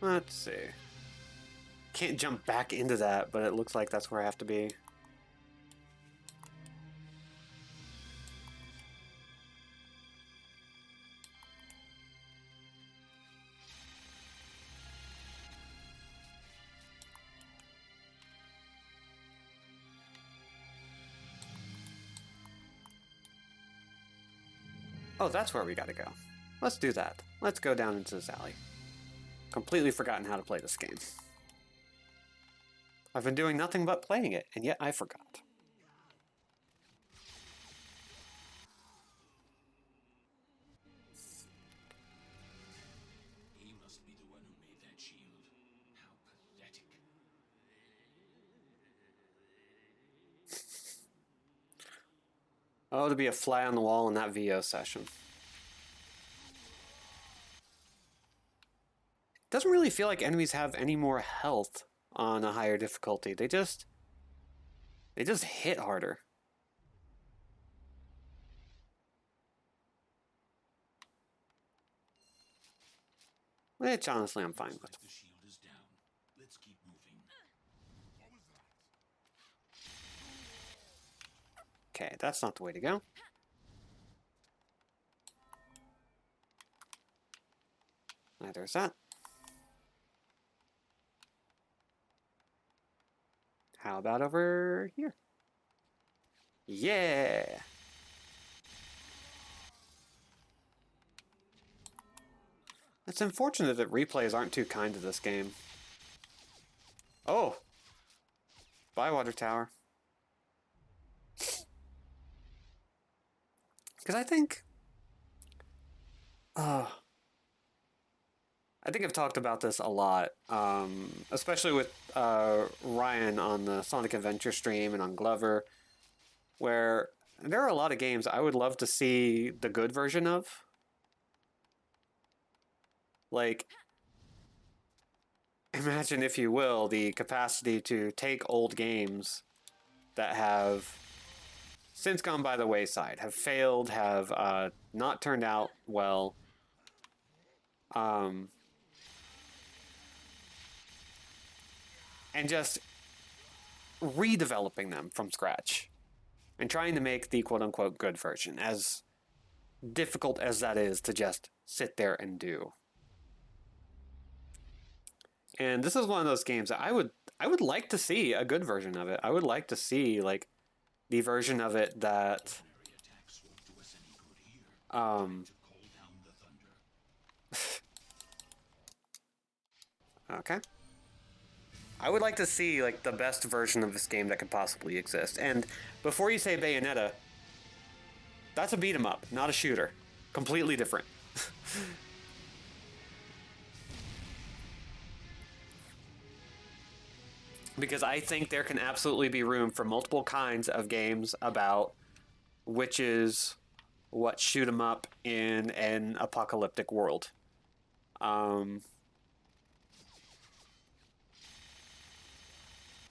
Let's see. Can't jump back into that, but it looks like that's where I have to be. Oh, that's where we gotta go. Let's do that. Let's go down into this alley. Completely forgotten how to play this game. I've been doing nothing but playing it, and yet I forgot. He must be the one who made that shield. How pathetic. Oh, to be a fly on the wall in that VO session. Doesn't really feel like enemies have any more health on a higher difficulty. They just hit harder. Which honestly I'm fine with. The shield is down. Let's keep moving. Okay, that's not the way to go. Neither is that. How about over here? Yeah! It's unfortunate that replays aren't too kind to this game. Oh! Bywater Tower. Because I think I've talked about this a lot, especially with Ryan on the Sonic Adventure stream and on Glover, where there are a lot of games I would love to see the good version of. Like, imagine, if you will, the capacity to take old games that have since gone by the wayside, have failed, have not turned out well, and just redeveloping them from scratch and trying to make the quote-unquote good version, as difficult as that is to just sit there and do. And this is one of those games that I would like to see a good version of it. I would like to see, like, the version of it that okay. I would like to see, like, the best version of this game that could possibly exist. And before you say Bayonetta, that's a beat 'em up, not a shooter. Completely different. Because I think there can absolutely be room for multiple kinds of games about which is what shoot 'em up in an apocalyptic world. And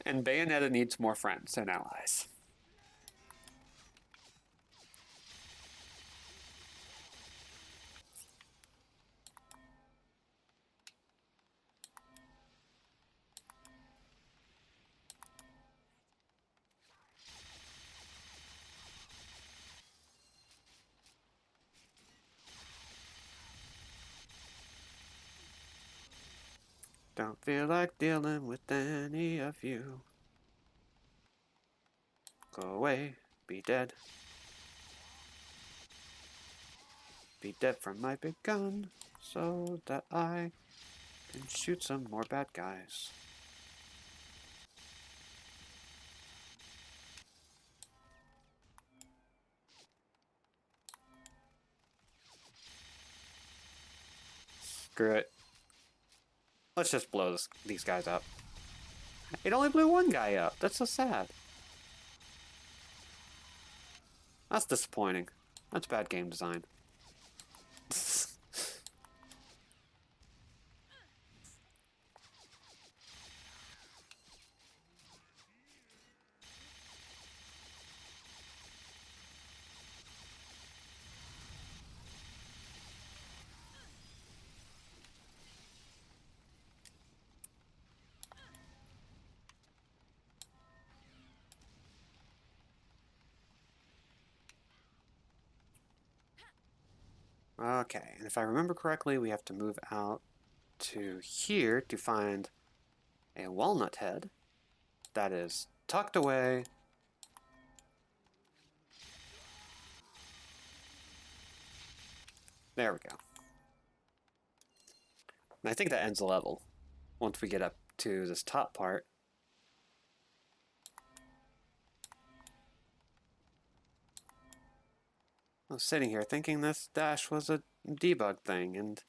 Bayonetta needs more friends and allies. Don't feel like dealing with any of you. Go away, be dead. Be dead from my big gun, so that I can shoot some more bad guys. Screw it. Let's just blow these guys up. It only blew one guy up. That's so sad. That's disappointing. That's bad game design. Okay, and if I remember correctly, we have to move out to here to find a walnut head that is tucked away. There we go. And I think that ends the level once we get up to this top part. I was sitting here thinking this dash was a debug thing, and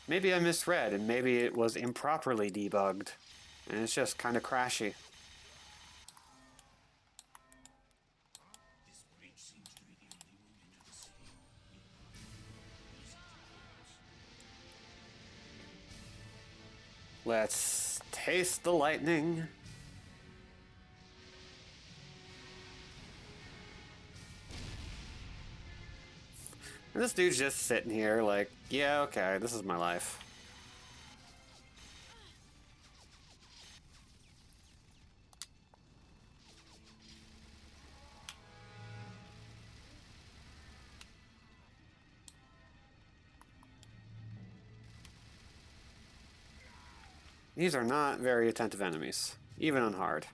maybe I misread, and maybe it was improperly debugged, and it's just kind of crashy. This bridge seems to be the only route into the city. Let's taste the lightning. And this dude's just sitting here like, yeah, okay, this is my life. These are not very attentive enemies, even on hard.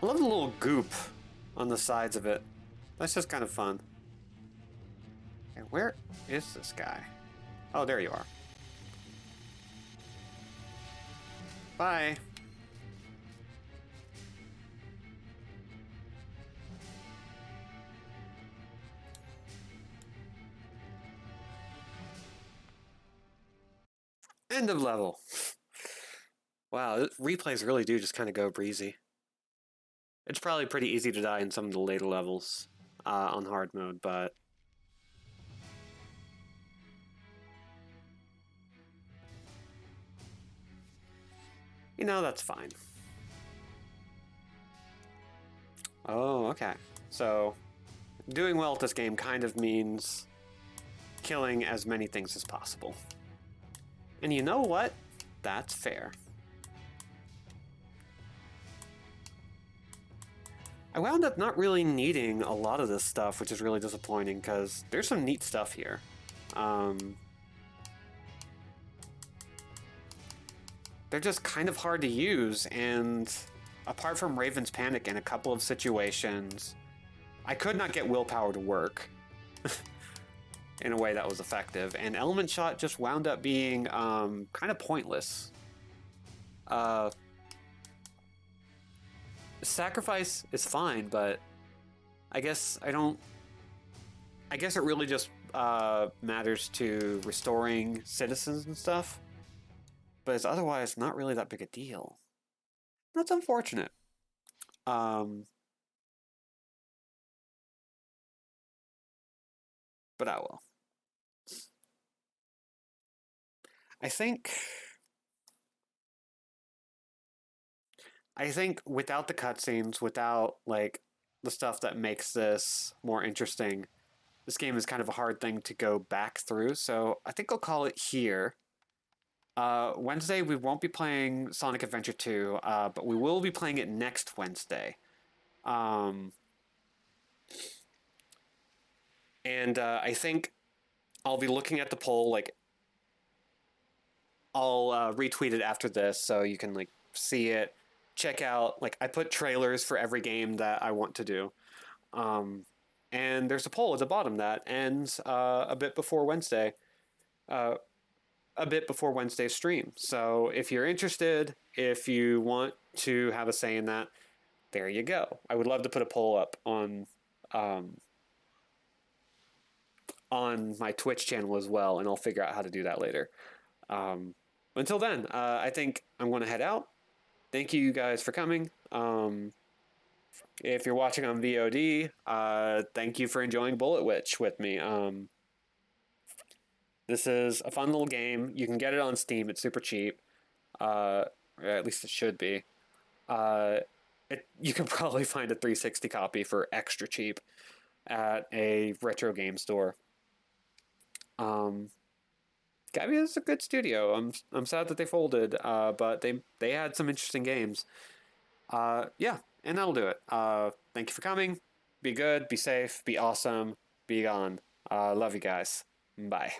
I love the little goop on the sides of it. That's just kind of fun. Okay, where is this guy? Oh, there you are. Bye. End of level. Wow, replays really do just kind of go breezy. It's probably pretty easy to die in some of the later levels on hard mode, but you know, that's fine. Oh, okay. So, doing well at this game kind of means killing as many things as possible. And you know what? That's fair. I wound up not really needing a lot of this stuff, which is really disappointing, because there's some neat stuff here. They're just kind of hard to use, and apart from Raven's Panic in a couple of situations, I could not get willpower to work in a way that was effective, and Element Shot just wound up being kind of pointless. Sacrifice is fine, but I guess I guess it really just matters to restoring citizens and stuff, but it's otherwise not really that big a deal. That's unfortunate. But I will. I think without the cutscenes, without like the stuff that makes this more interesting, this game is kind of a hard thing to go back through. So I think I'll call it here. Wednesday we won't be playing Sonic Adventure 2, but we will be playing it next Wednesday. And I think I'll be looking at the poll. Like, I'll retweet it after this so you can like see it. Check out, like, I put trailers for every game that I want to do. And there's a poll at the bottom that ends a bit before Wednesday. A bit before Wednesday's stream. So if you're interested, if you want to have a say in that, there you go. I would love to put a poll up on my Twitch channel as well, and I'll figure out how to do that later. Until then, I think I'm going to head out. Thank you guys for coming. If you're watching on VOD, thank you for enjoying Bullet Witch with me. This is a fun little game. You can get it on Steam. It's super cheap. Or at least it should be. You can probably find a 360 copy for extra cheap at a retro game store. Gabby is a good studio. I'm sad that they folded, but they had some interesting games. Yeah, and that'll do it. Thank you for coming. Be good, be safe, be awesome, be gone. Love you guys. Bye.